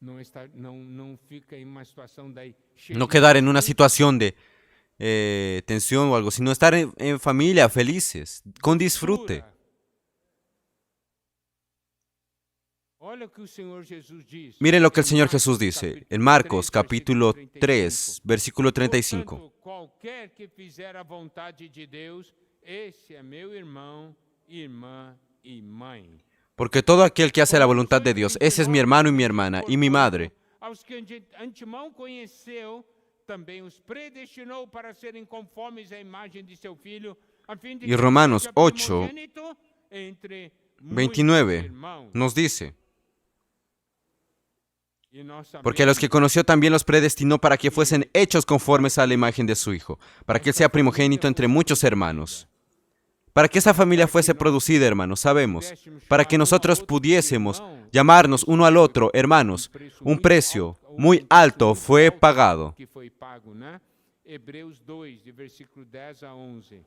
Não fica em uma situação daí. No quedar en una situación de tensión o algo, sino estar en familia felices, con disfrute. Olha o que o Senhor Jesus diz. Miren lo que el Señor Jesús dice en Marcos capítulo 3, versículo 35. Portanto, qualquer que fizer a vontade de Deus, esse é meu irmão, irmã e mãe. Porque todo aquel que hace la voluntad de Dios, ese es mi hermano y mi hermana y mi madre. Aos que de antemão conheceu, também os predestinou para serem conformes à imagem de seu filho, a fim de Y que Romanos seja 8, primogênito entre 29 nos dice, porque a los que conoceu conoció también los predestinó para que fuesen hechos conformes a la imagen de su Hijo, para que Él sea primogénito entre muchos hermanos. Para que esa familia fuese producida, hermanos, sabemos, para que nosotros pudiésemos llamarnos uno al otro, hermanos, un precio muy alto fue pagado. que foi pago, né? Hebreus 2, de versículo 10 a 11.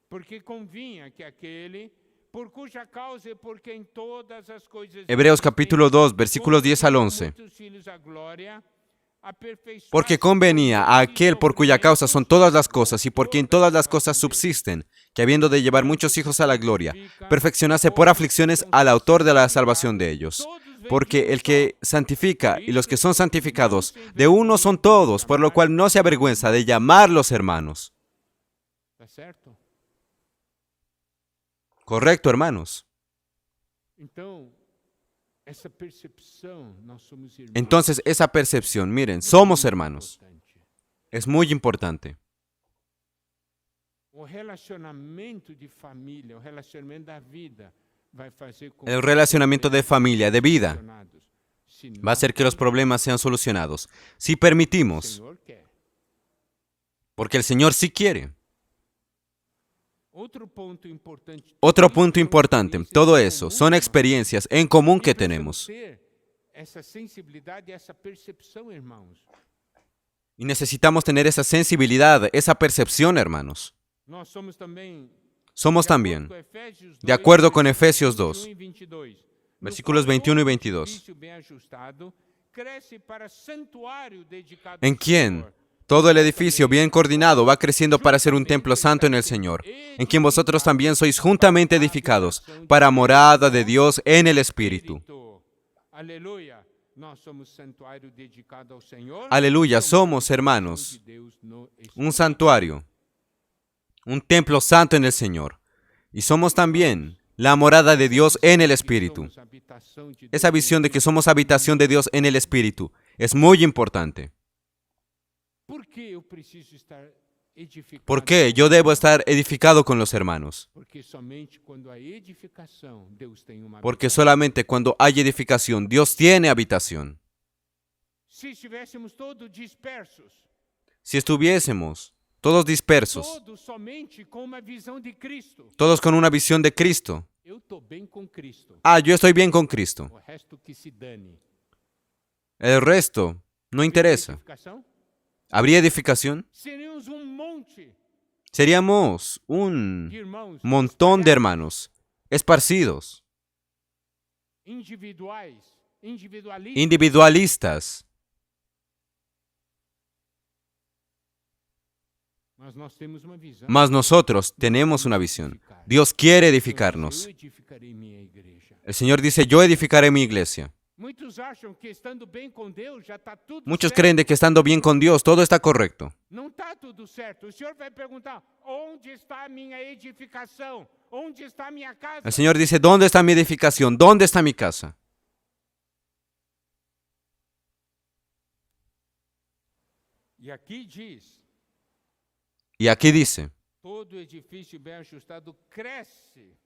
Porque convinha que aquele, por cuja causa e por quem todas as coisas Hebreos capítulo 2, versículos 10 al 11. muitos filhos à glória, aperfeiçoasse Porque convenía a aquel por cuya causa son todas las cosas y por quien todas las cosas subsisten, que habiendo de llevar muchos hijos a la gloria, perfeccionase por aflicciones al autor de la salvación de ellos. Porque el que santifica y los que son santificados, de uno son todos, por lo cual no se avergüenza de llamarlos hermanos. Tá certo? Correcto, hermanos. Então, essa percepção, nós somos irmãos. Entonces, esa percepción, miren, somos hermanos. Importante. Es muy importante. O relacionamento de família, o relacionamento da vida, vai fazer com El relacionamiento de familia, de vida, solucionados. Se va a hacer que los problemas sean solucionados. Si permitimos, Senhor quer. porque el Señor sí quiere. Outro ponto importante. Otro punto importante, todo eso son experiencias en común que tenemos. Ter essa sensibilidade, essa percepção, irmãos. Y necesitamos tener esa sensibilidad, esa percepción, hermanos. Nós somos também Somos también, de acordo com Efésios 2, versículos 21 y 22, en quien todo el edificio bien coordinado va creciendo para ser un templo santo en el Señor, en quien vosotros también sois juntamente edificados para morada de Dios en el Espíritu. Aleluya. Nós somos santuário dedicado ao Senhor. Aleluya, somos, hermanos, de Deus no Espírito. un santuario, un templo santo en el Señor. Y somos también la morada de Dios en el Espíritu. Somos habitação de Esa Deus. visión de que somos habitación de Dios en el Espíritu es muy importante. Por que eu preciso estar edificado? ¿Por qué yo debo estar edificado con los hermanos? Porque somente quando há edificação, Deus tem uma Porque habitação. solamente cuando hay edificación, Dios tiene habitación. Se estivéssemos todos dispersos, Si estuviésemos todos dispersos, todos somente com uma visão de Cristo, todos con una visión de Cristo, eu estou bem com Cristo. yo estoy bien con Cristo, O resto que se dane. el resto no interesa. Edificação? ¿Habría edificación? Seríamos monte Seríamos un de irmãos montón de hermanos esparcidos, individualistas. individualistas. Mas nós temos uma visão. Mas nosotros tenemos una visión. Dios quiere edificarnos. Eu edificarei minha igreja. El Señor dice, yo edificaré mi iglesia. Muitos acham que estando bem com Deus já está tudo Muchos certo. creen de que estando bien con Dios todo está correcto. Não está tudo certo. O Senhor vai perguntar: onde está a minha edificação? Onde está a minha casa? El Señor dice, ¿dónde está mi edificación? ¿Dónde está mi casa? E aqui diz: Y aquí dice, todo edifício bem ajustado cresce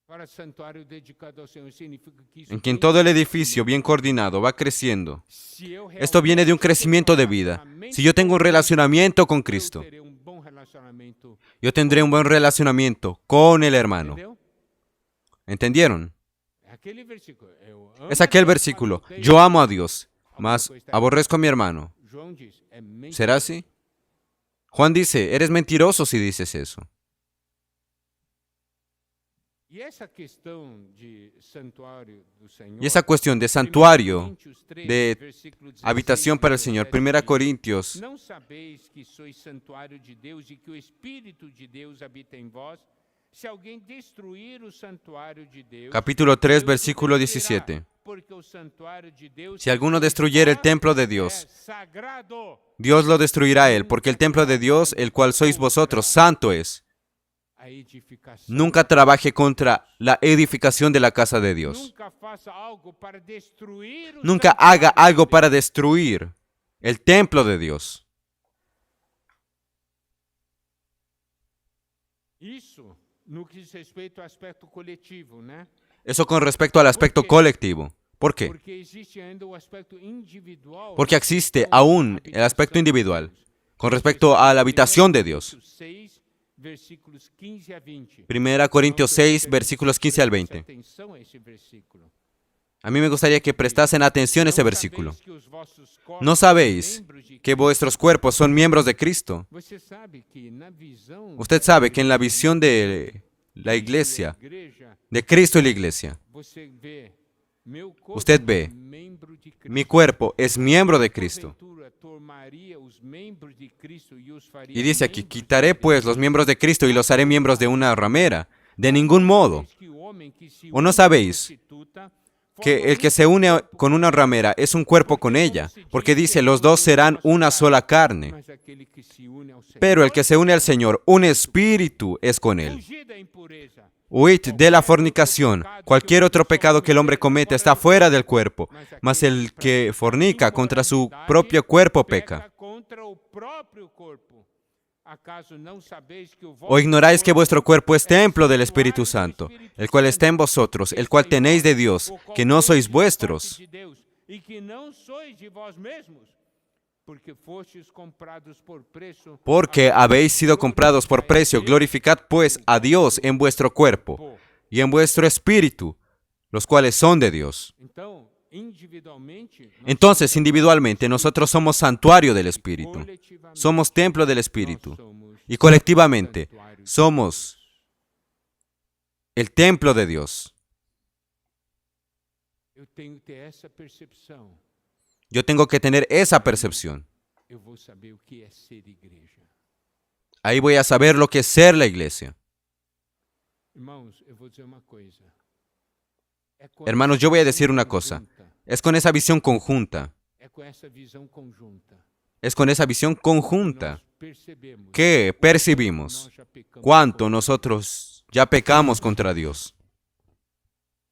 para santuário dedicado ao Senhor. Significa que isso en quien tem todo el edificio bien coordinado va creciendo. Se eu Esto viene de un realmente crecimiento de vida. Si yo tengo un relacionamiento con eu Cristo, terei bom relacionamento. yo tendré un buen relacionamiento con el hermano. Entendeu? ¿Entendieron? É aquele versículo. Eu amo Es a aquel Deus, versículo, mas odeio yo o amo a mundo. Dios, mas aborrezco a mi hermano. João diz: é mentira. ¿Será así? Juan dice, eres mentiroso si dices eso. E essa questão de santuário do Senhor. Y esa cuestión de santuario, Coríntios 3, de versículo 16 habitación para el e Señor, 17 1 diz, Corintios, Não sabeis que sois santuário de Deus e que o Espírito de Deus habita em vós? Se alguém destruir o santuário de Deus, capítulo 3, Deus o versículo destruirá, 17. porque o santuário de Deus Si alguno destruyere el templo de é Dios, sagrado. Dios lo destruirá a él, porque el templo de Dios, el cual sois vosotros, santo es. A edificação. Nunca trabaje contra la edificación de la casa de Dios. Nunca faça algo para destruir o Nunca santuário haga de algo Deus. para destruir el templo de Dios. Isso no que diz respeito ao aspecto coletivo, né? Eso con respecto al aspecto colectivo. ¿Por qué? Porque existe ainda o aspecto individual. Porque existe aún el aspecto individual con respecto a la habitación de Dios. 6, versículos 15 a 20. 1 Corintios 6, versículos 15 al 20. Atenção a esse versículo. A mí me gustaría que prestasen atención a ese Não versículo. sabeis que os vossos corpos ¿No são sabéis membros de que Cristo? vuestros cuerpos son miembros de Cristo? Você sabe que na visão Usted sabe que en la visión de la iglesia, igreja, de Cristo y la iglesia, você vê meu corpo usted ve, é membro de Cristo. mi cuerpo es miembro de Cristo. Porventura, tomaria os membros de Cristo e os faria Y dice aquí, membros quitaré pues los miembros de Cristo y los haré miembros de una ramera. De ningún modo. que o homem que se ¿O no une sabéis prostituta que el que se une con una ramera es un cuerpo con ella? Porque dice, los dos serán una sola carne. mas aquele que se une ao Senhor, Pero el que se une al Señor, un espíritu es con él. fugir da impureza. Huid de la fornicación. Cualquier otro pecado que el hombre comete está fuera del cuerpo, mas el que fornica contra su propio cuerpo peca. Contra o próprio corpo. ¿Acaso não sabeis que o ¿O ignoráis que vuestro cuerpo es templo del Espíritu Santo, el cual está en vosotros, el cual tenéis de Dios, que no sois vuestros? E que não sois de vós mesmos, porque fostes comprados por preço. Porque habéis sido comprados por precio. Glorificad pues a Dios en vuestro cuerpo y en vuestro espíritu, los cuales son de Dios. Então, individualmente, nós Entonces, individualmente, nosotros somos santuario del Espíritu. coletivamente Somos templo del Espíritu. somos Y colectivamente, santuário. somos el templo de Dios. Eu tenho que ter essa percepção. Yo tengo que tener esa percepción. Eu vou saber o que é ser igreja. Ahí voy a saber lo que es ser la iglesia. Irmãos, eu vou dizer uma coisa. É com Hermanos, essa yo voy a visão decir una cosa. conjunta, Es con esa visión conjunta. É com essa visão conjunta. Es con esa visión conjunta Nós percebemos que percibimos nós já pecamos cuánto contra nosotros ya pecamos contra Dios.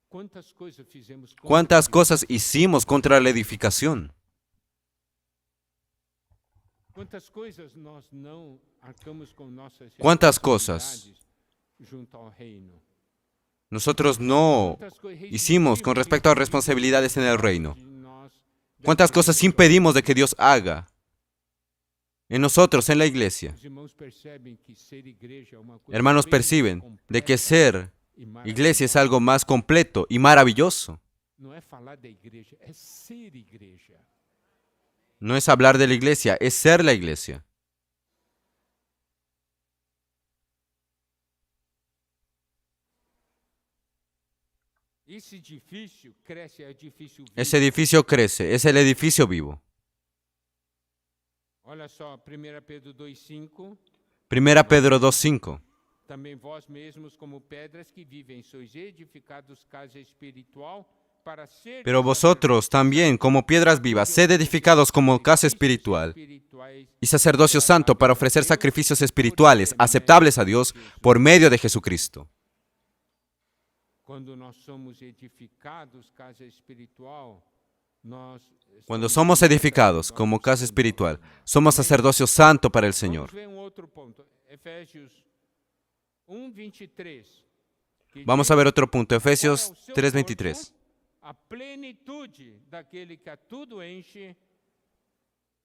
Quantas coisas fizemos contra ¿Cuántas Deus? cosas hicimos contra la edificación? Quantas coisas nós não arcamos com nossas ¿Cuántas cosas responsabilidades junto ao reino? nosotros no Quantas coisas hicimos con respecto a responsabilidades en el reino? de nós, ¿Cuántas cosas impedimos de que Dios haga en nosotros, en la iglesia? Os irmãos percebem que ser igreja é uma coisa Hermanos bem perciben de que completa ser e maravilhosa. iglesia es algo más completo y maravilloso. Não é falar da igreja, é ser igreja. No es hablar de la iglesia, es ser la iglesia. Esse edifício cresce, é edifício vivo. Ese edificio crece, es el edificio vivo. Olha só, 1 Pedro 2,5. 1 Pedro 2:5. Também vós mesmos, como pedras que vivem, sois edificados casa espiritual para ser. Pero vosotros también, como piedras vivas, sed edificados como casa espiritual y sacerdocio santo para ofrecer sacrificios espirituales aceptables a Dios por medio de Jesucristo. Quando nós somos edificados casa espiritual, nós Cuando somos edificados como casa espiritual, somos sacerdocio santo para el Señor. Vamos ver outro ponto. Efésios 1:23. que Vamos diz, a ver otro punto, Efesios "Qual é o seu 3:23. gozo? A plenitude daquele que a tudo enche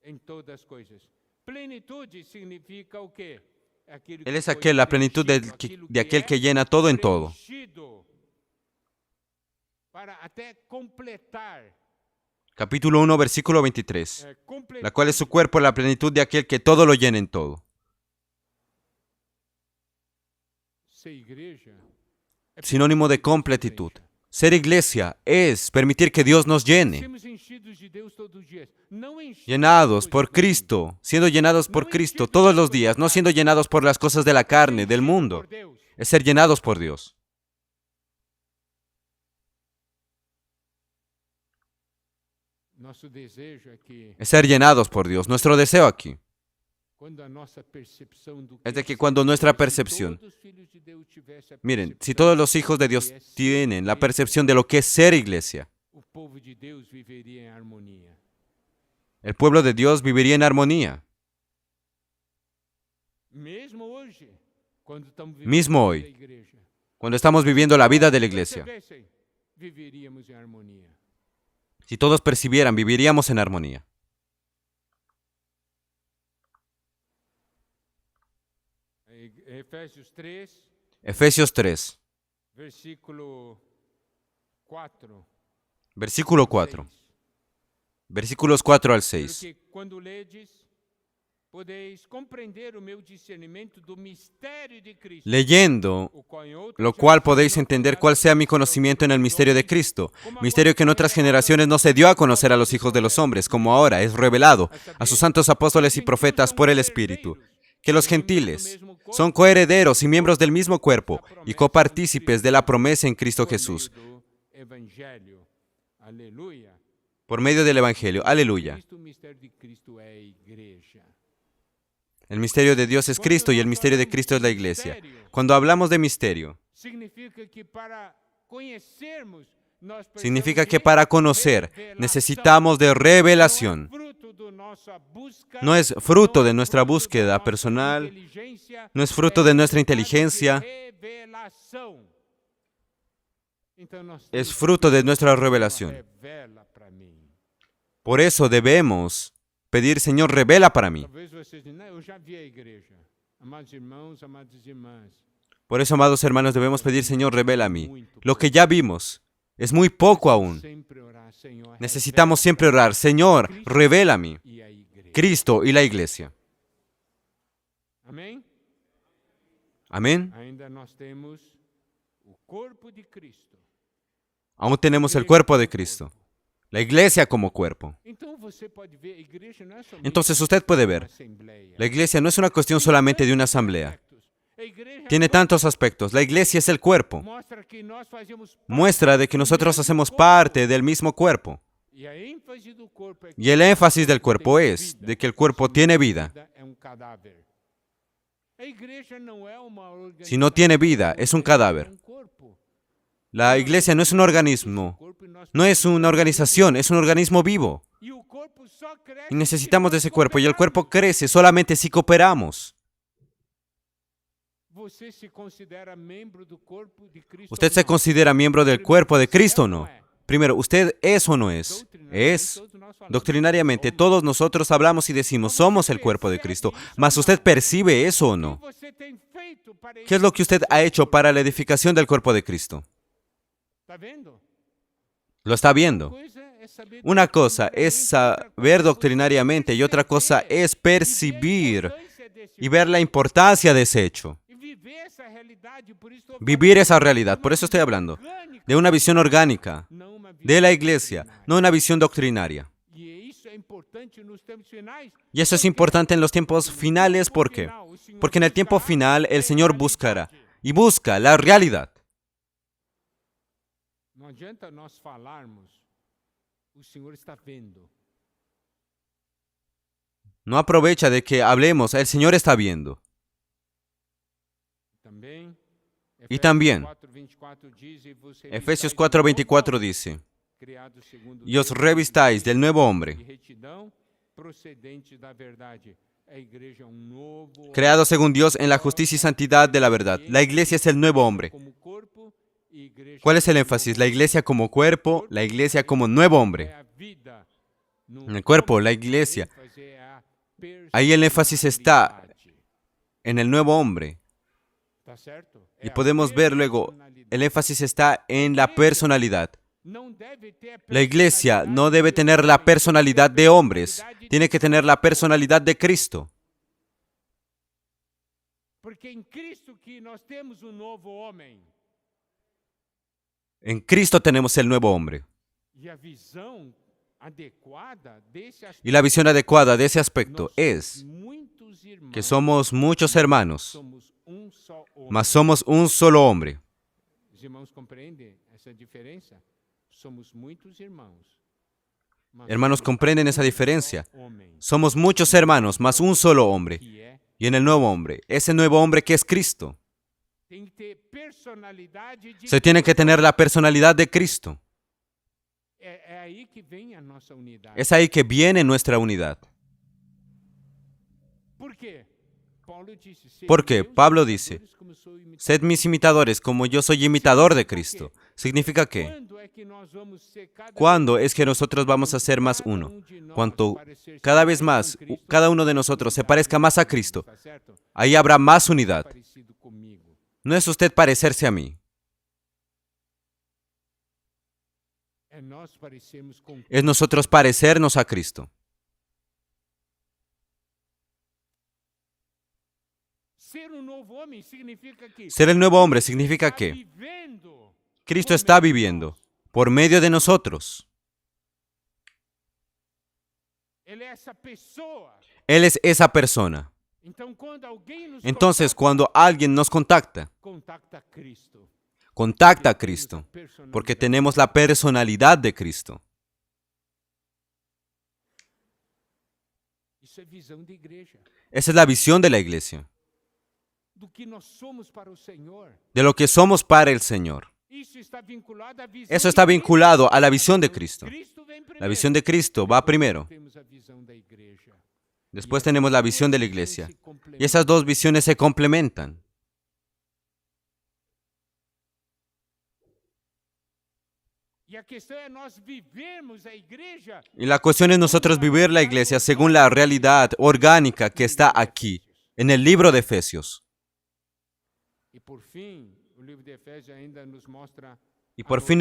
em todas as coisas. Plenitude significa o quê? Aquilo Él es foi aquel, la plenitud preenchido, de aquel é que llena todo en todo. preenchido, para até completar, Capítulo 1, versículo 23. completar La cual es su cuerpo, la plenitud de aquel que todo lo llena en todo. ser igreja. É Sinónimo de completitud. Ser iglesia es permitir que Dios nos llene. sermos enchidos de Deus todos os dias, não enchidos Llenados por de Cristo, siendo llenados por Cristo todos los días, no siendo llenados por las cosas de la carne, del mundo. por Deus. Es ser llenados por Dios. Nosso desejo é que Es ser llenados por Dios. Nuestro deseo aquí quando a nossa percepção do es de que é cuando ser nuestra Deus, percepción, todos os filhos de Deus tivessem a miren, si percepção todos los hijos de do Dios que é ser tienen la igreja, percepción de lo que es ser iglesia, o povo de Deus viveria em harmonia. el pueblo de Dios viviría en armonía. Mesmo hoje, quando estamos mismo vivendo a hoy, vida da igreja, cuando estamos viviendo la vida de la iglesia. percebessem, viveríamos em harmonia. Si todos percibieran, viviríamos en armonía. Efésios 3, Efesios 3, versículo 4. versículo 4. Versículos 4 al 6. Porque quando ledes, podeis compreender o meu discernimento do mistério de Cristo. Leyendo, o qual em outras lo cual gerações podéis não entender foi cuál dado sea mi aos conocimiento en el filhos misterio de dos homens, Cristo, como misterio agora que en foi otras revelado generaciones no se dio a conocer a los hijos de los hombres, como ahora es revelado a sus santos apóstoles y profetas por el Espíritu, que los gentiles son coherederos y miembros del mismo cuerpo y copartícipes de la promesa en Cristo Jesús, por meio do Evangelho. Aleluia. por medio del Evangelio. Aleluya. Cristo, o mistério de Cristo é a igreja. El misterio de Dios es Cristo y el misterio de Cristo es la iglesia. Cuando hablamos de misterio, Significa que para conhecermos, nós significa precisamos que de para conocer revelação. necesitamos de revelación. No es fruto de nuestra búsqueda personal, no es fruto de nuestra inteligencia, es fruto de nuestra revelación. Por eso debemos pedir, Señor, revela para mí. Talvez vocês digam, "Não, eu já vi a igreja." Amados irmãos, amadas irmãs, Por eso, amados hermanos, debemos pedir, Señor, revela a mí. Lo que ya vimos es muy poco aún. sempre orar, Senhor, Necesitamos siempre orar, Señor, revela a mí, e a igreja. Cristo y la iglesia. Amém? Amén. Ainda nós temos o corpo de Cristo. Aún tenemos el cuerpo de Cristo, la iglesia como cuerpo. Então você pode ver, a igreja não é somente Entonces usted puede ver, uma assembleia. la iglesia no es una cuestión solamente de una asamblea. A igreja Tiene tantos aspectos. La iglesia es el cuerpo. mostra que nós fazemos parte Muestra de que nosotros hacemos parte del mismo cuerpo. E a ênfase do corpo é que Y el énfasis del cuerpo es de que el cuerpo tiene vida. é cadáver. A igreja não é uma organização. Si no tiene vida, es un cadáver. É corpo. La iglesia no es un organismo, Corpo e nós no es una organización, es un organismo vivo. E o corpo só cresce Y necesitamos de se ese cuerpo. Y el cuerpo cooperarmos. crece solamente si cooperamos. Você se considera membro do corpo de Cristo? ¿Usted ou se não? considera miembro del cuerpo de Cristo o no? Não é? Primero, ¿usted es o no es? Es. Todos nós falamos. Doctrinariamente, todos nosotros hablamos y decimos, somos el cuerpo de Cristo. ¿Mas usted percibe eso o O no? que você tem feito para ¿Qué es lo que usted ha hecho para la edificación del cuerpo de Cristo? Tá vendo? ¿Lo está viendo? Coisa é saber Una cosa es outra saber coisa é doctrinariamente y otra cosa perceber es percibir a importância desse y ver la importancia de ese hecho. e viver essa realidade. Por isso estou Vivir falando esa de realidad. uma Por eso estoy visão hablando orgânica, de una visión orgánica não uma visão de la iglesia, doutrinária. no una visión doctrinaria. E isso é importante nos tempos finais. Y eso es importante en los tiempos finales, ¿por qué? Porque en el tiempo final el Señor buscará y busca la realidad. Não adianta nós falarmos, o Senhor está vendo. No aprovecha de que hablemos, el Señor está viendo. Também, Y también, 4:24 diz, "E vos Efesios revistáis de 4:24 novo dice, homem, criado segundo y os Deus, revistáis del nuevo e hombre, retidão procedente da verdade." A igreja é novo creado según Dios en la justicia y santidad de la verdad. La iglesia es el nuevo hombre. como corpo e igreja ¿Cuál es el como énfasis? novo La iglesia como cuerpo, la iglesia como nuevo é hombre. a vida. En el cuerpo, la iglesia. O ênfase é a Ahí el énfasis está personalidade. en el nuevo hombre. Tá certo? Y É a podemos ver luego, personalidade. el énfasis está en la personalidad. Não deve ter a La iglesia no debe personalidade tener de la homem, personalidad de hombres, personalidade de tiene que tener la personalidad de Cristo. Porque em Cristo que nós temos um novo homem. En Cristo tenemos el nuevo hombre. E a visão adequada desse aspecto. Y la visión adecuada de ese aspecto Nós es somos muitos irmãos, que somos muchos hermanos, somos um só homem. mas somos un solo hombre. Os irmãos compreendem essa diferença? Somos muitos irmãos. mas Hermanos, somos ¿comprenden um esa só diferencia? homem, Somos muchos hermanos, mas un solo hombre. que é Y en el nuevo hombre, ese nuevo hombre que es Cristo, tem que ter personalidade de se tiene que tener la personalidad de Cristo. É aí que vem a nossa unidade. Es ahí que viene nuestra unidad. Por quê? Porque Pablo dice, sed mis imitadores como yo soy imitador de Cristo. ¿Significa qué? ¿Cuándo es que nosotros vamos a ser más uno? Cuanto cada vez más cada uno de nosotros se parezca más a Cristo, ahí habrá más unidad. No es usted parecerse a mí. Es nosotros parecernos a Cristo. Ser el nuevo hombre significa que Cristo está viviendo por medio de nosotros. Él es esa persona. Entonces, cuando alguien nos contacta a Cristo, porque tenemos la personalidad de Cristo. Esa es la visión de la iglesia, de lo que somos para el Señor. Eso está vinculado a la visión de Cristo. La visión de Cristo va primero. Después tenemos la visión de la iglesia. Y esas dos visiones se complementan. Y la cuestión es nosotros vivir la iglesia según la realidad orgánica que está aquí, en el libro de Efesios. Y por fin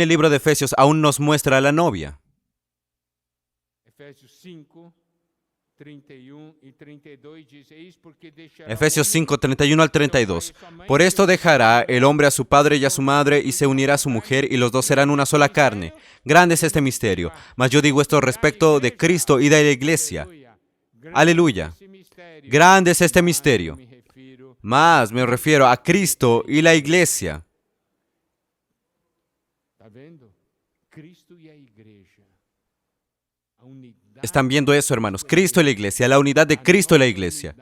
el libro de Efesios aún nos muestra a la novia. Efesios 5, 31 al 32. Por esto dejará el hombre a su padre y a su madre y se unirá a su mujer y los dos serán una sola carne. Grande es este misterio, mas yo digo esto respecto de Cristo y de la iglesia. Aleluya. Grande es este misterio. Mas me refiero a Cristo y la iglesia. ¿Están viendo eso, hermanos? Cristo y la iglesia, la unidad de Cristo y la iglesia.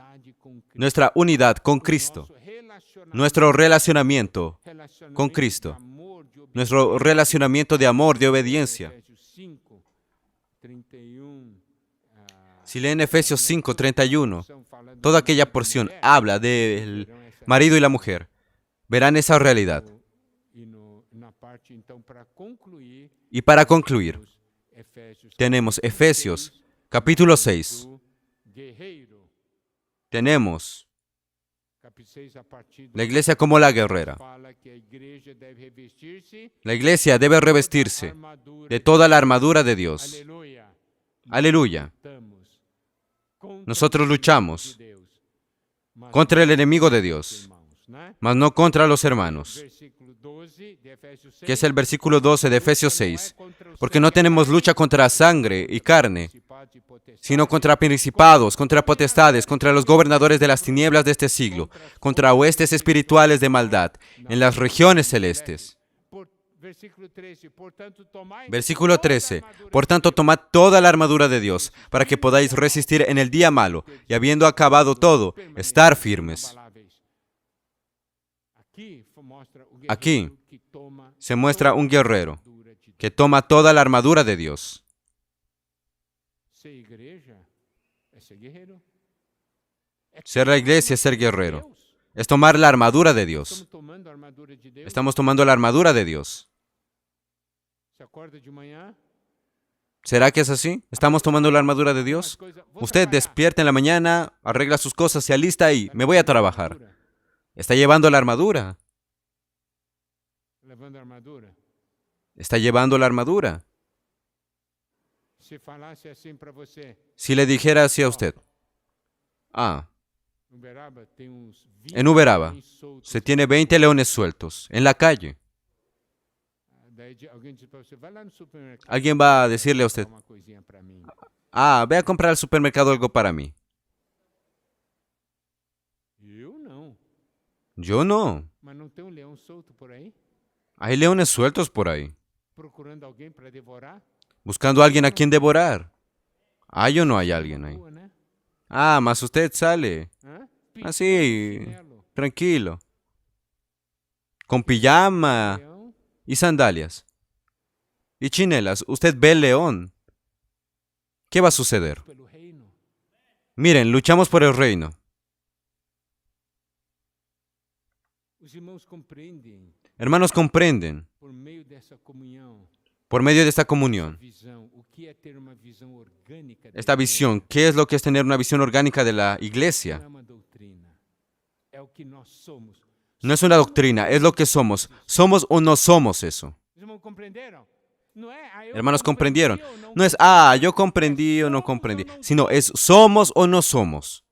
Nuestra unidad con Cristo. Nuestro relacionamiento con Cristo. Nuestro relacionamiento de amor, de obediencia. Si leen Efesios 5, 31, toda aquella porción habla del marido y la mujer. Verán esa realidad. Y para concluir, tenemos Efesios, capítulo 6. Tenemos la iglesia como la guerrera. La iglesia debe revestirse de toda la armadura de Dios. Aleluya. Nosotros luchamos contra el enemigo de Dios, mas no contra los hermanos, que es el versículo 12 de Efesios 6, porque no tenemos lucha contra sangre y carne, sino contra principados, contra potestades, contra los gobernadores de las tinieblas de este siglo, contra huestes espirituales de maldad en las regiones celestes. Versículo 13. Por tanto, tomad toda la armadura de Dios, para que podáis resistir en el día malo, y habiendo acabado todo, estar firmes. Aquí se muestra un guerrero que toma toda la armadura de Dios. Ser la iglesia es ser guerrero. Es tomar la armadura de Dios. Estamos tomando la armadura de Dios. ¿Será que es así? ¿Estamos tomando la armadura de Dios? Usted despierta en la mañana, arregla sus cosas, se alista y me voy a trabajar. Está llevando la armadura. Está llevando la armadura. Si le dijera así a usted, en Uberaba se tiene 20 leones sueltos en la calle. Alguien va a decirle a usted, ve a comprar al supermercado algo para mí. Yo no. Hay leones sueltos por ahí, buscando a alguien a quien devorar. ¿Hay o no hay alguien ahí? Mas usted sale así, tranquilo, con pijama y sandalias y chinelas. Usted ve el león. ¿Qué va a suceder? Miren, luchamos por el reino. Os irmãos compreendem, Hermanos, comprenden por meio dessa comunhão, por medio de esta comunión, visão, o que é ter uma visão orgânica da esta visión, ¿qué es lo que es tener una visión orgánica de la Não iglesia? é uma doutrina, é o que nós somos. No es una doctrina, es lo que somos. ¿Somos o no somos eso? Os irmãos compreenderam? Não é, eu Hermanos, compreendi comprendieron. ou não No es, yo comprendí o no comprendí, somos sino es somos o no somos.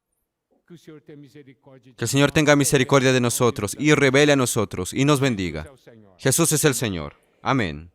Que o Senhor tenha misericórdia de Que el Señor tenga misericordia de nosotros y revele a nosotros y nos bendiga. nós. É o Senhor. Jesús es el Señor. Amén.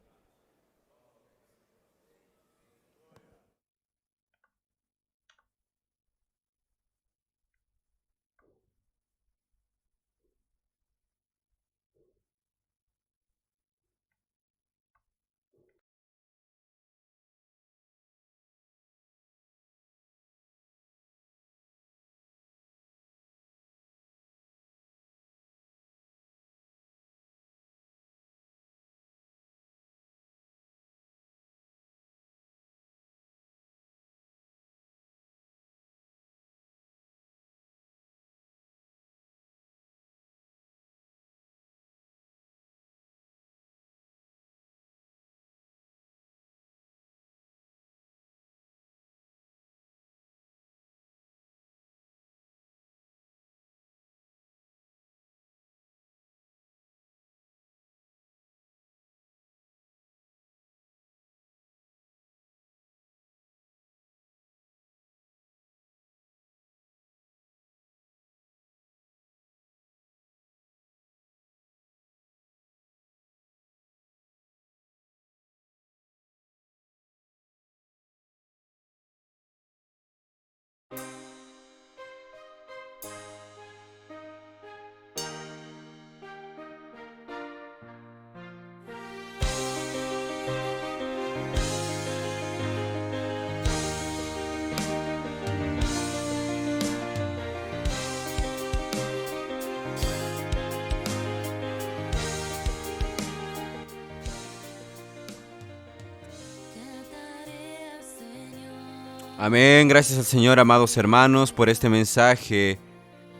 Amén. Gracias al Señor, amados hermanos, por este mensaje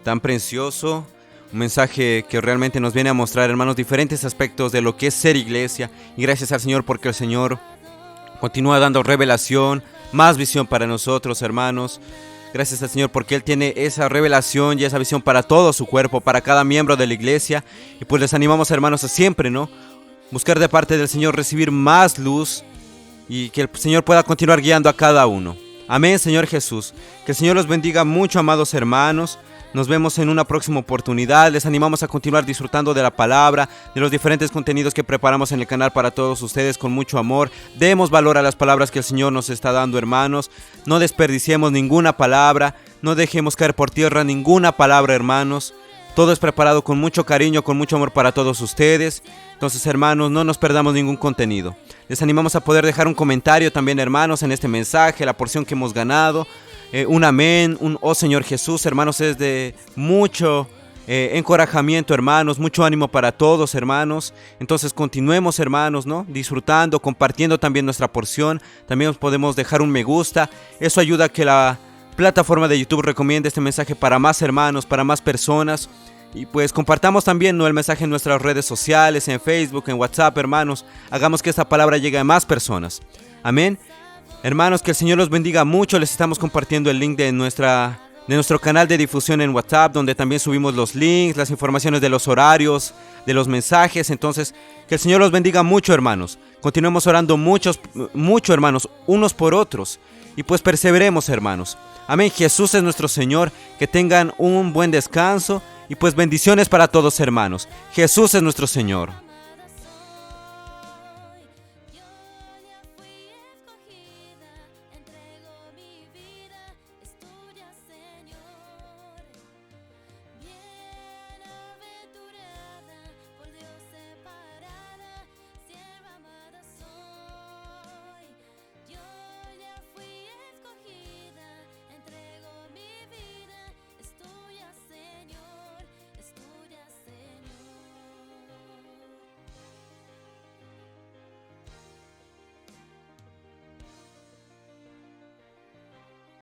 tan precioso. Un mensaje que realmente nos viene a mostrar, hermanos, diferentes aspectos de lo que es ser iglesia. Y gracias al Señor porque el Señor continúa dando revelación, más visión para nosotros, hermanos. Gracias al Señor porque Él tiene esa revelación y esa visión para todo su cuerpo, para cada miembro de la iglesia. Y pues les animamos, hermanos, a siempre, ¿no? Buscar de parte del Señor recibir más luz y que el Señor pueda continuar guiando a cada uno. Amén, Señor Jesús. Que el Señor los bendiga mucho, amados hermanos. Nos vemos en una próxima oportunidad. Les animamos a continuar disfrutando de la palabra, de los diferentes contenidos que preparamos en el canal para todos ustedes con mucho amor. Demos valor a las palabras que el Señor nos está dando, hermanos. No desperdiciemos ninguna palabra. No dejemos caer por tierra ninguna palabra, hermanos. Todo es preparado con mucho cariño, con mucho amor para todos ustedes. Entonces, hermanos, no nos perdamos ningún contenido. Les animamos a poder dejar un comentario también, hermanos, en este mensaje, la porción que hemos ganado. Un amén, un oh Señor Jesús, hermanos, es de mucho encorajamiento, hermanos, mucho ánimo para todos, hermanos. Entonces continuemos, hermanos, ¿no? Disfrutando, compartiendo también nuestra porción. También podemos dejar un me gusta. Eso ayuda a que la plataforma de YouTube recomiende este mensaje para más hermanos, para más personas. Y pues compartamos también, ¿no?, el mensaje en nuestras redes sociales, en Facebook, en WhatsApp, hermanos. Hagamos que esta palabra llegue a más personas. Amén. Hermanos, que el Señor los bendiga mucho. Les estamos compartiendo el link de nuestro canal de difusión en WhatsApp, donde también subimos los links, las informaciones de los horarios, de los mensajes. Entonces, que el Señor los bendiga mucho, hermanos. Continuemos orando mucho, hermanos, unos por otros. Y pues perseveremos, hermanos. Amén. Jesús es nuestro Señor. Que tengan un buen descanso. Y pues bendiciones para todos, hermanos. Jesús es nuestro Señor.